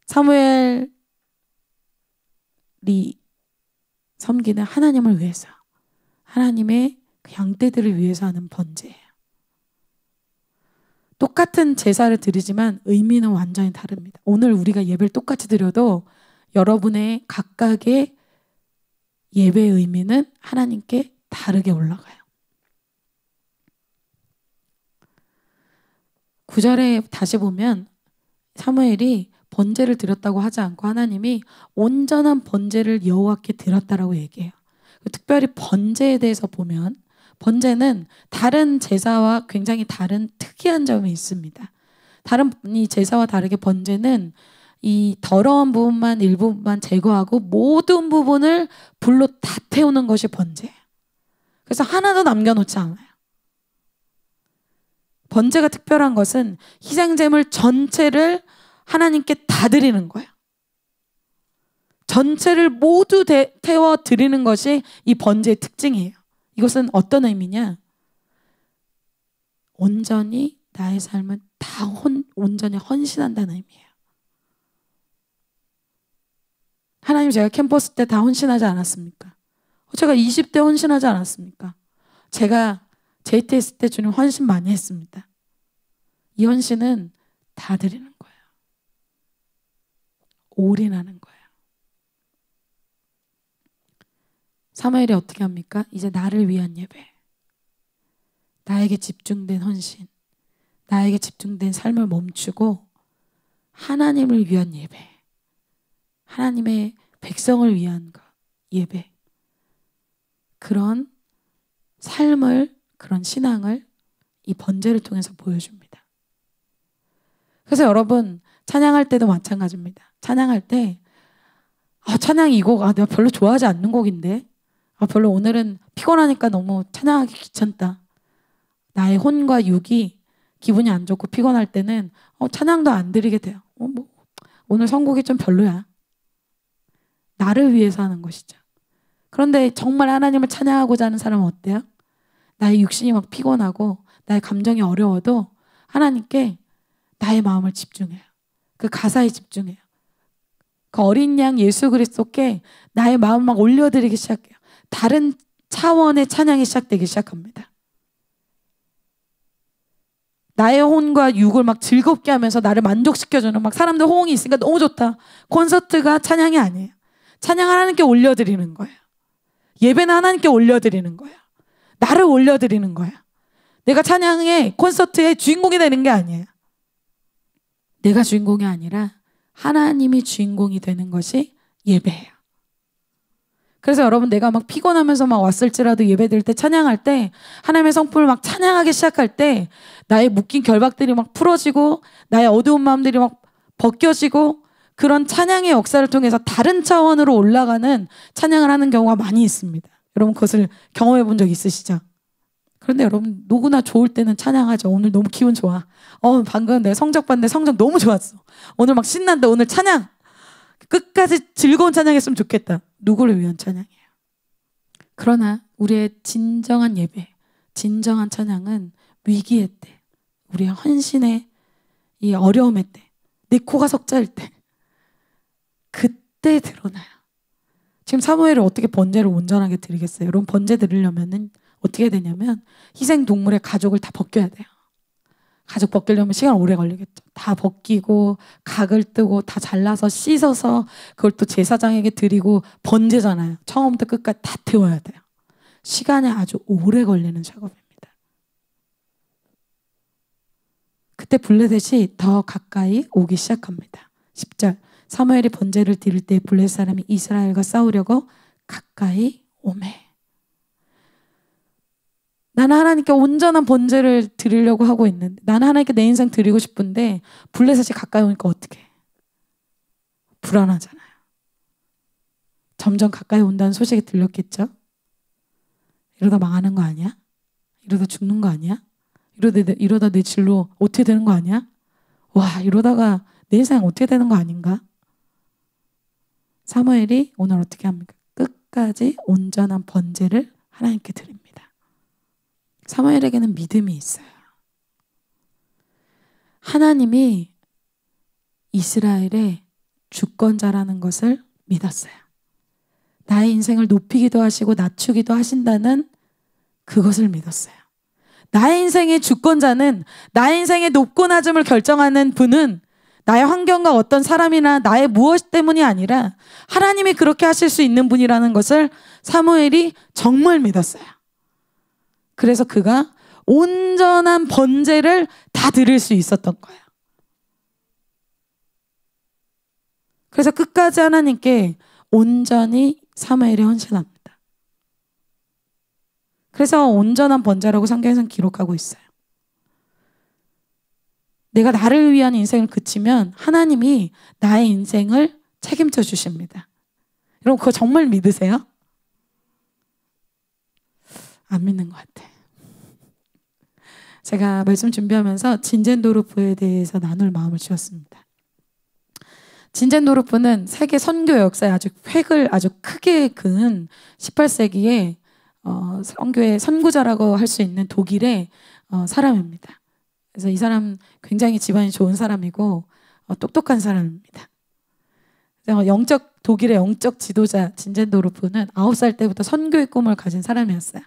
A: 사무엘이 섬기는 하나님을 위해서, 하나님의 그 양떼들을 위해서 하는 번제예요. 똑같은 제사를 드리지만 의미는 완전히 다릅니다. 오늘 우리가 예배를 똑같이 드려도 여러분의 각각의 예배의 의미는 하나님께 다르게 올라가요. 9절에 다시 보면 사무엘이 번제를 드렸다고 하지 않고 하나님이 온전한 번제를 여호와께 드렸다라고 얘기해요. 특별히 번제에 대해서 보면 번제는 다른 제사와 굉장히 다른 특이한 점이 있습니다. 다른 이 제사와 다르게 번제는 이 더러운 부분만 일부분만 제거하고 모든 부분을 불로 다 태우는 것이 번제예요. 그래서 하나도 남겨놓지 않아요. 번제가 특별한 것은 희생제물 전체를 하나님께 다 드리는 거예요. 전체를 모두 태워 드리는 것이 이 번제의 특징이에요. 이것은 어떤 의미냐? 온전히 나의 삶은 다 온전히 헌신한다는 의미예요. 하나님, 제가 캠퍼스 때 다 헌신하지 않았습니까? 제가 20대 헌신하지 않았습니까? 제가 JTS 때 주님 헌신 많이 했습니다. 이 헌신은 다 드리는 거예요. 올인하는 거예요. 사무엘이 어떻게 합니까? 이제 나를 위한 예배, 나에게 집중된 헌신, 나에게 집중된 삶을 멈추고 하나님을 위한 예배, 하나님의 백성을 위한 예배, 그런 삶을, 그런 신앙을 이 번제를 통해서 보여줍니다. 그래서 여러분 찬양할 때도 마찬가지입니다. 찬양할 때 찬양 이 곡 내가 별로 좋아하지 않는 곡인데, 별로 오늘은 피곤하니까 너무 찬양하기 귀찮다, 나의 혼과 육이 기분이 안 좋고 피곤할 때는 찬양도 안 드리게 돼요. 오늘 선곡이 좀 별로야. 나를 위해서 하는 것이죠. 그런데 정말 하나님을 찬양하고자 하는 사람은 어때요? 나의 육신이 막 피곤하고 나의 감정이 어려워도 하나님께 나의 마음을 집중해요. 그 가사에 집중해요. 그 어린 양 예수 그리스도께 나의 마음 막 올려드리기 시작해요. 다른 차원의 찬양이 시작되기 시작합니다. 나의 혼과 육을 막 즐겁게 하면서 나를 만족시켜주는 막 사람들 호응이 있으니까 너무 좋다. 콘서트가 찬양이 아니에요. 찬양 하나님께 올려드리는 거예요. 예배는 하나님께 올려드리는 거예요. 나를 올려드리는 거예요. 내가 찬양의 콘서트의 주인공이 되는 게 아니에요. 내가 주인공이 아니라 하나님이 주인공이 되는 것이 예배예요. 그래서 여러분, 내가 막 피곤하면서 막 왔을지라도 예배드릴 때, 찬양할 때, 하나님의 성품을 막 찬양하기 시작할 때 나의 묶인 결박들이 막 풀어지고 나의 어두운 마음들이 막 벗겨지고, 그런 찬양의 역사를 통해서 다른 차원으로 올라가는 찬양을 하는 경우가 많이 있습니다. 여러분, 그것을 경험해 본 적 있으시죠? 그런데 여러분, 누구나 좋을 때는 찬양하죠. 오늘 너무 기분 좋아. 방금 내가 성적 봤는데 성적 너무 좋았어. 오늘 막 신난다. 오늘 찬양. 끝까지 즐거운 찬양했으면 좋겠다. 누구를 위한 찬양이에요? 그러나 우리의 진정한 예배, 진정한 찬양은 위기의 때, 우리의 헌신의 이 어려움의 때, 내 코가 석자일 때, 그때 드러나요. 지금 사무엘을 어떻게 번제를 온전하게 드리겠어요? 여러분, 번제 드리려면은 어떻게 되냐면 희생 동물의 가죽을 다 벗겨야 돼요. 가죽 벗기려면 시간 오래 걸리겠죠. 다 벗기고 각을 뜨고 다 잘라서 씻어서 그걸 또 제사장에게 드리고 번제잖아요. 처음부터 끝까지 다 태워야 돼요. 시간이 아주 오래 걸리는 작업입니다. 그때 블레셋이 더 가까이 오기 시작합니다. 10절, 사무엘이 번제를 드릴 때 블레셋 사람이 이스라엘과 싸우려고 가까이 오매. 나는 하나님께 온전한 번제를 드리려고 하고 있는데, 나는 하나님께 내 인생 드리고 싶은데 블레셋이 가까이 오니까 어떡해? 불안하잖아요. 점점 가까이 온다는 소식이 들렸겠죠? 이러다 망하는 거 아니야? 이러다 죽는 거 아니야? 이러다 내 진로 어떻게 되는 거 아니야? 와, 이러다가 내 인생 어떻게 되는 거 아닌가? 사무엘이 오늘 어떻게 합니까? 끝까지 온전한 번제를 하나님께 드립니다. 사무엘에게는 믿음이 있어요. 하나님이 이스라엘의 주권자라는 것을 믿었어요. 나의 인생을 높이기도 하시고 낮추기도 하신다는 그것을 믿었어요. 나의 인생의 주권자는, 나의 인생의 높고 낮음을 결정하는 분은 나의 환경과 어떤 사람이나 나의 무엇 때문이 아니라 하나님이 그렇게 하실 수 있는 분이라는 것을 사무엘이 정말 믿었어요. 그래서 그가 온전한 번제를 다 드릴 수 있었던 거예요. 그래서 끝까지 하나님께 온전히 사무엘이 헌신합니다. 그래서 온전한 번제라고 성경에서는 기록하고 있어요. 내가 나를 위한 인생을 그치면 하나님이 나의 인생을 책임져 주십니다. 여러분, 그거 정말 믿으세요? 안 믿는 것 같아. 제가 말씀 준비하면서 진젠도르프에 대해서 나눌 마음을 주었습니다. 진젠도르프는 세계 선교 역사에 아주 획을 아주 크게 그은 18세기에 선교의 선구자라고 할 수 있는 독일의 사람입니다. 그래서 이 사람 굉장히 집안이 좋은 사람이고 똑똑한 사람입니다. 독일의 영적 지도자 진젠도르프는 9살 때부터 선교의 꿈을 가진 사람이었어요.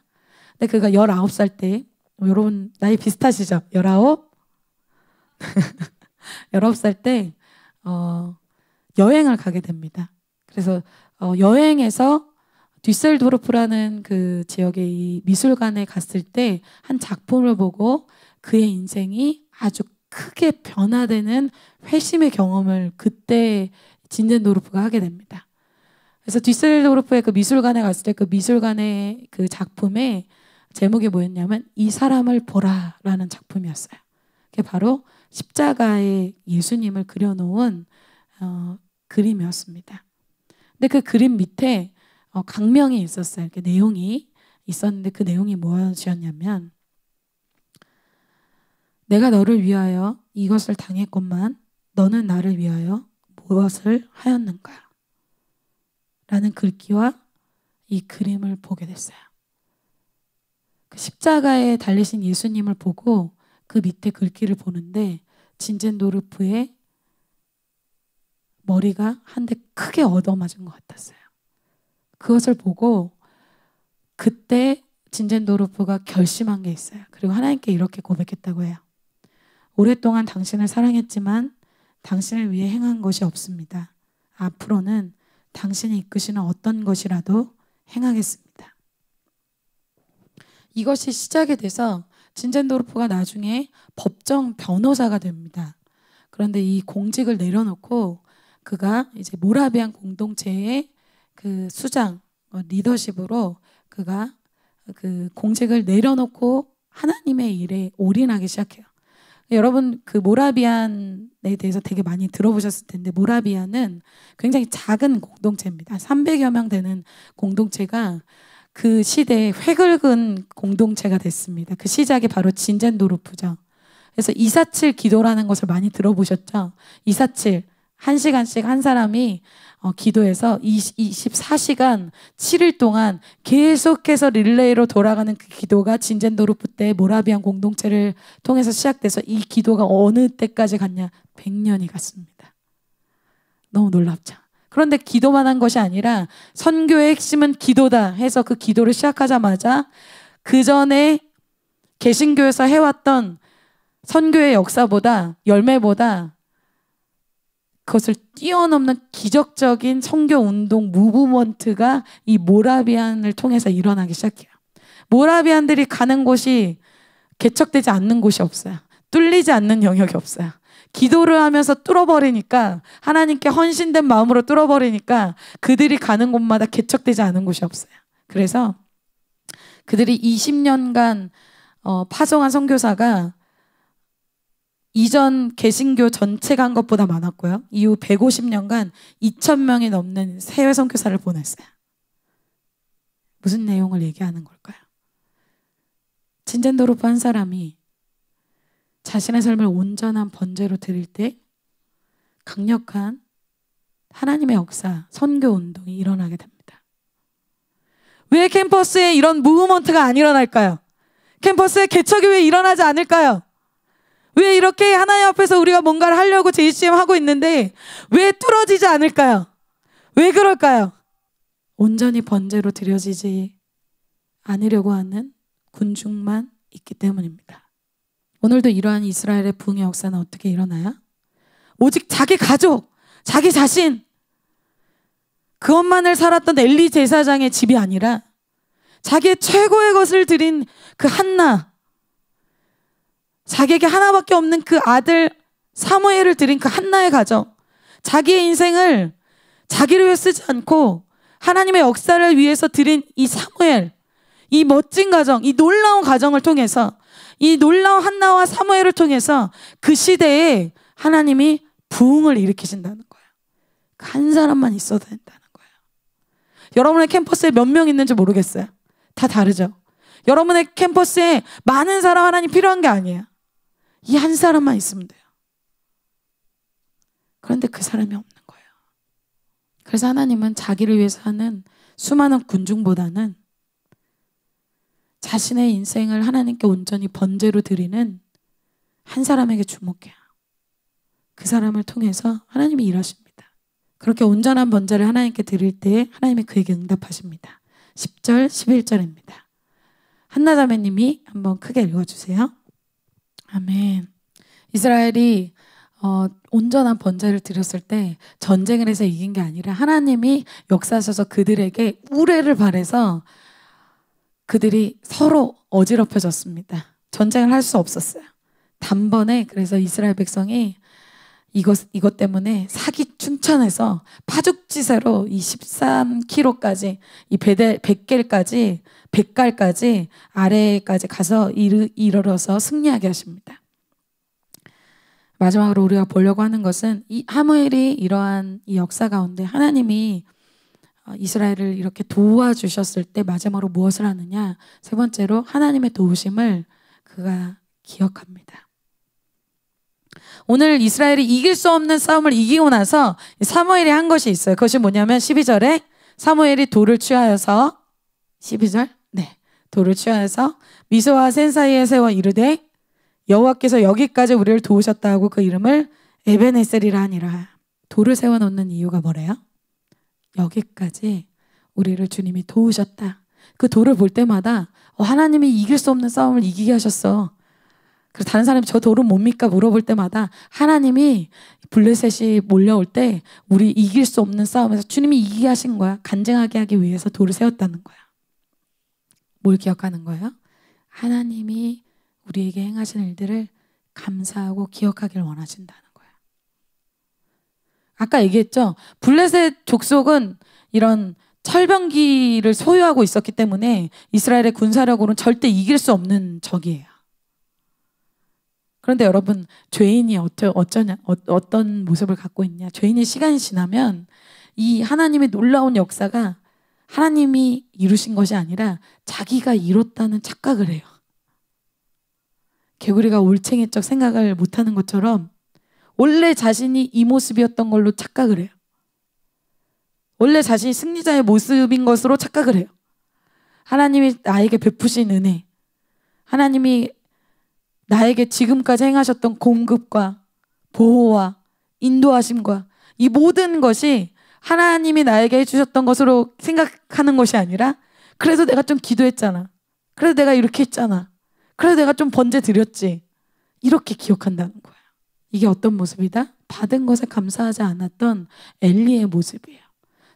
A: 근데 그가 19살 때, 여러분 나이 비슷하시죠? 19? 19살 때 여행을 가게 됩니다. 그래서 여행에서 뒤셀도르프라는 그 지역의 이 미술관에 갔을 때 한 작품을 보고 그의 인생이 아주 크게 변화되는 회심의 경험을 그때 진젠도르프가 하게 됩니다. 그래서 뒤셀도르프의 그 미술관에 갔을 때 그 미술관의 그 작품의 제목이 뭐였냐면 이 사람을 보라라는 작품이었어요. 그게 바로 십자가에 예수님을 그려놓은 그림이었습니다. 근데 그 그림 밑에 강명이 있었어요. 이렇게 내용이 있었는데 그 내용이 무엇이었냐면, 내가 너를 위하여 이것을 당했건만 너는 나를 위하여 무엇을 하였는가? 라는 글귀와 이 그림을 보게 됐어요. 그 십자가에 달리신 예수님을 보고 그 밑에 글귀를 보는데 진젠도르프의 머리가 한 대 크게 얻어맞은 것 같았어요. 그것을 보고 그때 진젠도르프가 결심한 게 있어요. 그리고 하나님께 이렇게 고백했다고 해요. 오랫동안 당신을 사랑했지만 당신을 위해 행한 것이 없습니다. 앞으로는 당신이 이끄시는 어떤 것이라도 행하겠습니다. 이것이 시작이 돼서 진젠도르프가 나중에 법정 변호사가 됩니다. 그런데 이 공직을 내려놓고 그가 이제 모라비안 공동체의 그 수장, 리더십으로 그가 그 공직을 내려놓고 하나님의 일에 올인하기 시작해요. 여러분 그 모라비안에 대해서 되게 많이 들어보셨을 텐데 모라비안은 굉장히 작은 공동체입니다. 300여 명 되는 공동체가 그 시대에 회긁은 공동체가 됐습니다. 그 시작이 바로 진젠도르프죠. 그래서 247 기도라는 것을 많이 들어보셨죠? 247 1시간씩 한 사람이 기도해서 24시간 7일 동안 계속해서 릴레이로 돌아가는 그 기도가 진젠도르프 때 모라비안 공동체를 통해서 시작돼서 이 기도가 어느 때까지 갔냐? 100년이 갔습니다. 너무 놀랍죠? 그런데 기도만 한 것이 아니라 선교의 핵심은 기도다 해서 그 기도를 시작하자마자 그 전에 개신교에서 해왔던 선교의 역사보다 열매보다 그것을 뛰어넘는 기적적인 선교운동 무브먼트가 이 모라비안을 통해서 일어나기 시작해요. 모라비안들이 가는 곳이 개척되지 않는 곳이 없어요. 뚫리지 않는 영역이 없어요. 기도를 하면서 뚫어버리니까 하나님께 헌신된 마음으로 뚫어버리니까 그들이 가는 곳마다 개척되지 않은 곳이 없어요. 그래서 그들이 20년간 파송한 선교사가 이전 개신교 전체 간 것보다 많았고요. 이후 150년간 2,000명이 넘는 해외 선교사를 보냈어요. 무슨 내용을 얘기하는 걸까요? 진젠도르프 한 사람이 자신의 삶을 온전한 번제로 드릴 때 강력한 하나님의 역사, 선교 운동이 일어나게 됩니다. 왜 캠퍼스에 이런 무브먼트가 안 일어날까요? 캠퍼스에 개척이 왜 일어나지 않을까요? 왜 이렇게 하나님 앞에서 우리가 뭔가를 하려고 JCM 하고 있는데 왜 뚫어지지 않을까요? 왜 그럴까요? 온전히 번제로 드려지지 않으려고 하는 군중만 있기 때문입니다. 오늘도 이러한 이스라엘의 부흥의 역사는 어떻게 일어나요? 오직 자기 가족, 자기 자신 그것만을 살았던 엘리 제사장의 집이 아니라 자기의 최고의 것을 드린 그 한나, 자기에게 하나밖에 없는 그 아들 사무엘을 드린 그 한나의 가정, 자기의 인생을 자기를 위해 쓰지 않고 하나님의 역사를 위해서 드린 이 사무엘, 이 멋진 가정, 이 놀라운 가정을 통해서 이 놀라운 한나와 사무엘을 통해서 그 시대에 하나님이 부흥을 일으키신다는 거예요. 한 사람만 있어도 된다는 거예요. 여러분의 캠퍼스에 몇 명 있는지 모르겠어요. 다 다르죠. 여러분의 캠퍼스에 많은 사람 하나님 필요한 게 아니에요. 이 한 사람만 있으면 돼요. 그런데 그 사람이 없는 거예요. 그래서 하나님은 자기를 위해서 하는 수많은 군중보다는 자신의 인생을 하나님께 온전히 번제로 드리는 한 사람에게 주목해요. 그 사람을 통해서 하나님이 일하십니다. 그렇게 온전한 번제를 하나님께 드릴 때 하나님이 그에게 응답하십니다. 10절, 11절입니다. 한나 자매님이 한번 크게 읽어주세요. 아멘. 이스라엘이 온전한 번제를 드렸을 때 전쟁을 해서 이긴 게 아니라 하나님이 역사하셔서 그들에게 우레를 발해서 그들이 서로 어지럽혀졌습니다. 전쟁을 할 수 없었어요. 단번에 그래서 이스라엘 백성이 이것 때문에 사기 춘천에서 파죽지세로 이 13km까지 이 백갈까지 아래까지 가서 이르러서 승리하게 하십니다. 마지막으로 우리가 보려고 하는 것은 이 하무엘이 이러한 이 역사 가운데 하나님이 이스라엘을 이렇게 도와주셨을 때 마지막으로 무엇을 하느냐? 세 번째로 하나님의 도우심을 그가 기억합니다. 오늘 이스라엘이 이길 수 없는 싸움을 이기고 나서 사무엘이 한 것이 있어요. 그것이 뭐냐면 12절에 사무엘이 돌을 취하여서 12절? 네. 돌을 취하여서 미소와 센 사이에 세워 이르되 여호와께서 여기까지 우리를 도우셨다 하고 그 이름을 에벤에셀이라 하니라. 돌을 세워놓는 이유가 뭐래요? 여기까지 우리를 주님이 도우셨다. 그 돌을 볼 때마다 하나님이 이길 수 없는 싸움을 이기게 하셨어. 그래서 다른 사람이 저 돌은 뭡니까 물어볼 때마다 하나님이 블레셋이 몰려올 때 우리 이길 수 없는 싸움에서 주님이 이기게 하신 거야. 간증하게 하기 위해서 돌을 세웠다는 거야. 뭘 기억하는 거예요? 하나님이 우리에게 행하신 일들을 감사하고 기억하길 원하신다는 거야. 아까 얘기했죠. 블레셋 족속은 이런 철병기를 소유하고 있었기 때문에 이스라엘의 군사력으로는 절대 이길 수 없는 적이에요. 그런데 여러분, 죄인이 어떤 모습을 갖고 있냐? 죄인의 시간이 지나면 이 하나님의 놀라운 역사가 하나님이 이루신 것이 아니라 자기가 이뤘다는 착각을 해요. 개구리가 올챙이적 생각을 못하는 것처럼 원래 자신이 이 모습이었던 걸로 착각을 해요. 원래 자신이 승리자의 모습인 것으로 착각을 해요. 하나님이 나에게 베푸신 은혜, 하나님이 나에게 지금까지 행하셨던 공급과 보호와 인도하심과 이 모든 것이 하나님이 나에게 해주셨던 것으로 생각하는 것이 아니라 그래서 내가 좀 기도했잖아. 그래서 내가 이렇게 했잖아. 그래서 내가 좀 번제 드렸지. 이렇게 기억한다는 거야. 이게 어떤 모습이다? 받은 것에 감사하지 않았던 엘리의 모습이에요.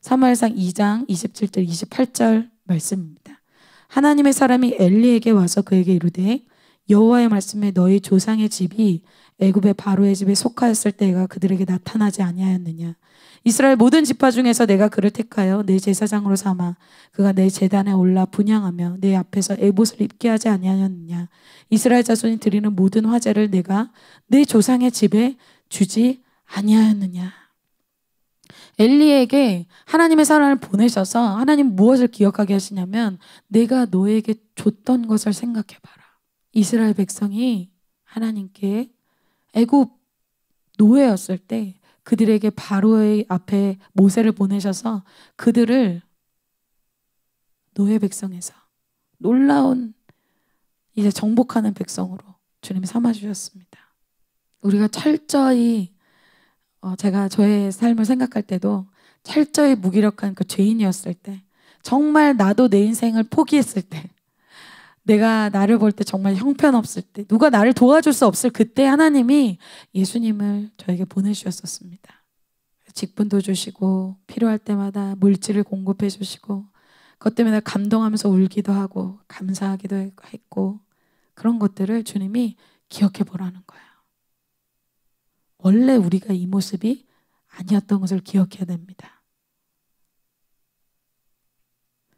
A: 사무엘상 2장 27절 28절 말씀입니다. 하나님의 사람이 엘리에게 와서 그에게 이르되 여호와의 말씀에 너희 조상의 집이 애굽의 바로의 집에 속하였을 때가 그들에게 나타나지 아니하였느냐. 이스라엘 모든 지파 중에서 내가 그를 택하여 내 제사장으로 삼아 그가 내 제단에 올라 분향하며 내 앞에서 에봇을 입게 하지 아니하였느냐. 이스라엘 자손이 드리는 모든 화제를 내가 내 조상의 집에 주지 아니하였느냐. 엘리에게 하나님의 사람을 보내셔서 하나님 무엇을 기억하게 하시냐면 내가 너에게 줬던 것을 생각해봐라. 이스라엘 백성이 하나님께 애굽 노예였을 때 그들에게 바로의 앞에 모세를 보내셔서 그들을 노예 백성에서 놀라운 이제 정복하는 백성으로 주님이 삼아주셨습니다. 우리가 철저히 제가 저의 삶을 생각할 때도 철저히 무기력한 그 죄인이었을 때, 정말 나도 내 인생을 포기했을 때, 내가 나를 볼 때 정말 형편없을 때, 누가 나를 도와줄 수 없을 그때 하나님이 예수님을 저에게 보내주셨었습니다. 직분도 주시고 필요할 때마다 물질을 공급해 주시고 그것 때문에 감동하면서 울기도 하고 감사하기도 했고 그런 것들을 주님이 기억해 보라는 거예요. 원래 우리가 이 모습이 아니었던 것을 기억해야 됩니다.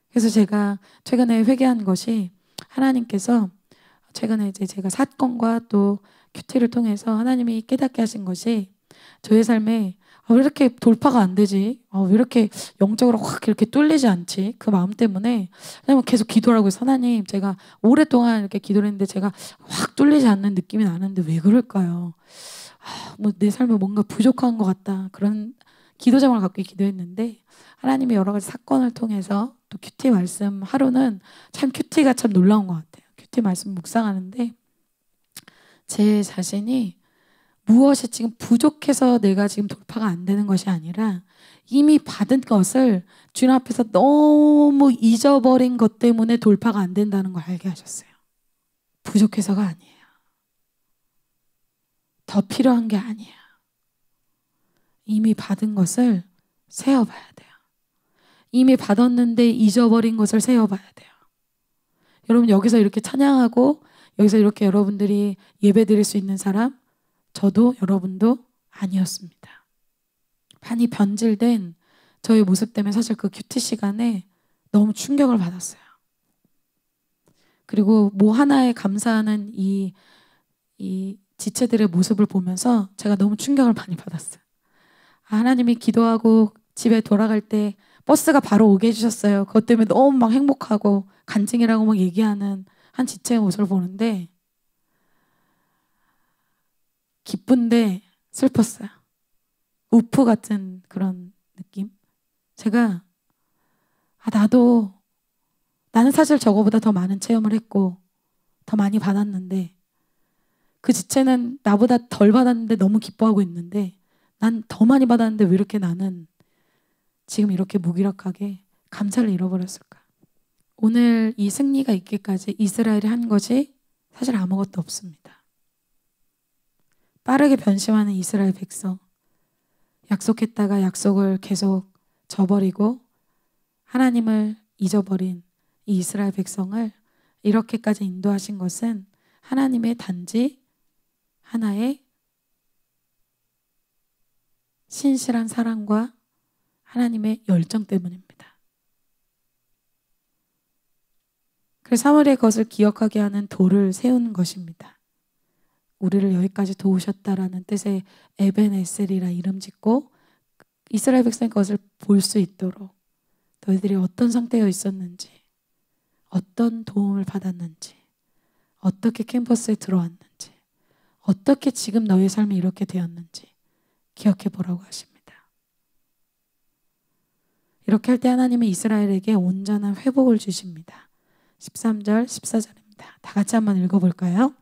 A: 그래서 제가 최근에 회개한 것이 하나님께서 최근에 이제 제가 사건과 또 큐티를 통해서 하나님이 깨닫게 하신 것이 저의 삶에 왜 이렇게 돌파가 안 되지? 왜 이렇게 영적으로 확 이렇게 뚫리지 않지? 그 마음 때문에 계속 기도를 하고 있어요. 하나님, 제가 오랫동안 이렇게 기도를 했는데 제가 확 뚫리지 않는 느낌이 나는데 왜 그럴까요? 뭐 내 삶에 뭔가 부족한 것 같다. 그런 기도 제목을 갖고 기도했는데 하나님이 여러 가지 사건을 통해서 또 큐티 말씀 하루는 참 큐티가 참 놀라운 것 같아요. 큐티 말씀 묵상하는데 제 자신이 무엇이 지금 부족해서 내가 지금 돌파가 안 되는 것이 아니라 이미 받은 것을 주님 앞에서 너무 잊어버린 것 때문에 돌파가 안 된다는 걸 알게 하셨어요. 부족해서가 아니에요. 더 필요한 게 아니에요. 이미 받은 것을 세어봐야 돼요. 이미 받았는데 잊어버린 것을 세어봐야 돼요. 여러분 여기서 이렇게 찬양하고 여기서 이렇게 여러분들이 예배 드릴 수 있는 사람 저도 여러분도 아니었습니다. 많이 변질된 저의 모습 때문에 사실 그 큐티 시간에 너무 충격을 받았어요. 그리고 뭐 하나에 감사하는 이 지체들의 모습을 보면서 제가 너무 충격을 많이 받았어요. 하나님이 기도하고 집에 돌아갈 때 버스가 바로 오게 해주셨어요. 그것 때문에 너무 막 행복하고 간증이라고 막 얘기하는 한 지체의 모습을 보는데 기쁜데 슬펐어요. 우프 같은 그런 느낌. 제가 나는 사실 저거보다 더 많은 체험을 했고 더 많이 받았는데 그 지체는 나보다 덜 받았는데 너무 기뻐하고 있는데 난 더 많이 받았는데 왜 이렇게 나는 지금 이렇게 무기력하게 감사를 잃어버렸을까? 오늘 이 승리가 있기까지 이스라엘이 한 것이 사실 아무것도 없습니다. 빠르게 변심하는 이스라엘 백성, 약속했다가 약속을 계속 저버리고 하나님을 잊어버린 이 이스라엘 백성을 이렇게까지 인도하신 것은 하나님의 단지 하나의 신실한 사랑과 하나님의 열정 때문입니다. 그래서 사무엘의 것을 기억하게 하는 돌을 세우는 것입니다. 우리를 여기까지 도우셨다라는 뜻의 에벤에셀이라 이름 짓고 이스라엘 백성의 것을 볼 수 있도록 너희들이 어떤 상태에 있었는지, 어떤 도움을 받았는지, 어떻게 캠퍼스에 들어왔는지, 어떻게 지금 너의 삶이 이렇게 되었는지 기억해 보라고 하십니다. 이렇게 할 때 하나님은 이스라엘에게 온전한 회복을 주십니다. 13절, 14절입니다. 다 같이 한번 읽어볼까요?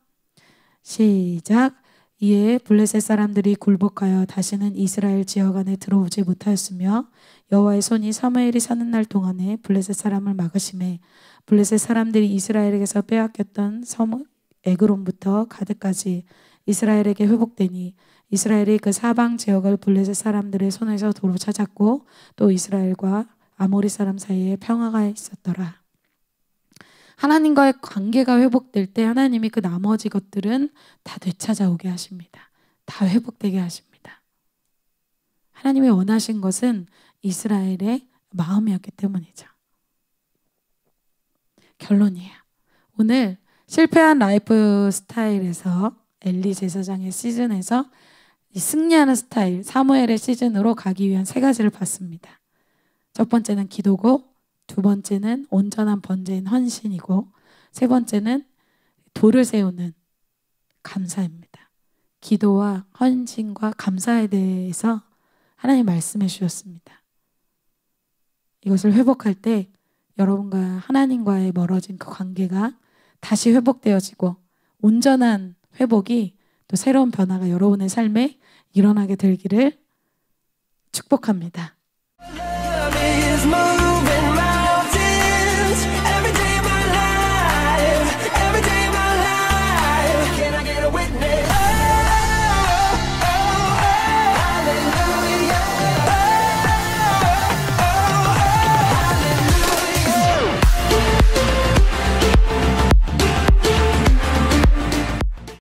A: 시작. 이에 블레셋 사람들이 굴복하여 다시는 이스라엘 지역 안에 들어오지 못하였으며 여호와의 손이 사무엘이 사는 날 동안에 블레셋 사람을 막으심에 블레셋 사람들이 이스라엘에게서 빼앗겼던 섬 에그론부터 가드까지 이스라엘에게 회복되니 이스라엘이 그 사방 지역을 블레셋 사람들의 손에서 도로 찾았고 또 이스라엘과 아모리 사람 사이에 평화가 있었더라. 하나님과의 관계가 회복될 때 하나님이 그 나머지 것들은 다 되찾아오게 하십니다. 다 회복되게 하십니다. 하나님이 원하신 것은 이스라엘의 마음이었기 때문이죠. 결론이에요. 오늘 실패한 라이프 스타일에서 엘리 제사장의 시즌에서 승리하는 스타일 사무엘의 시즌으로 가기 위한 3가지를 봤습니다. 첫 번째는 기도고, 두 번째는 온전한 번제인 헌신이고, 세 번째는 돌을 세우는 감사입니다. 기도와 헌신과 감사에 대해서 하나님 말씀해 주셨습니다. 이것을 회복할 때 여러분과 하나님과의 멀어진 그 관계가 다시 회복되어지고 온전한 회복이 또 새로운 변화가 여러분의 삶에 일어나게 되기를 축복합니다.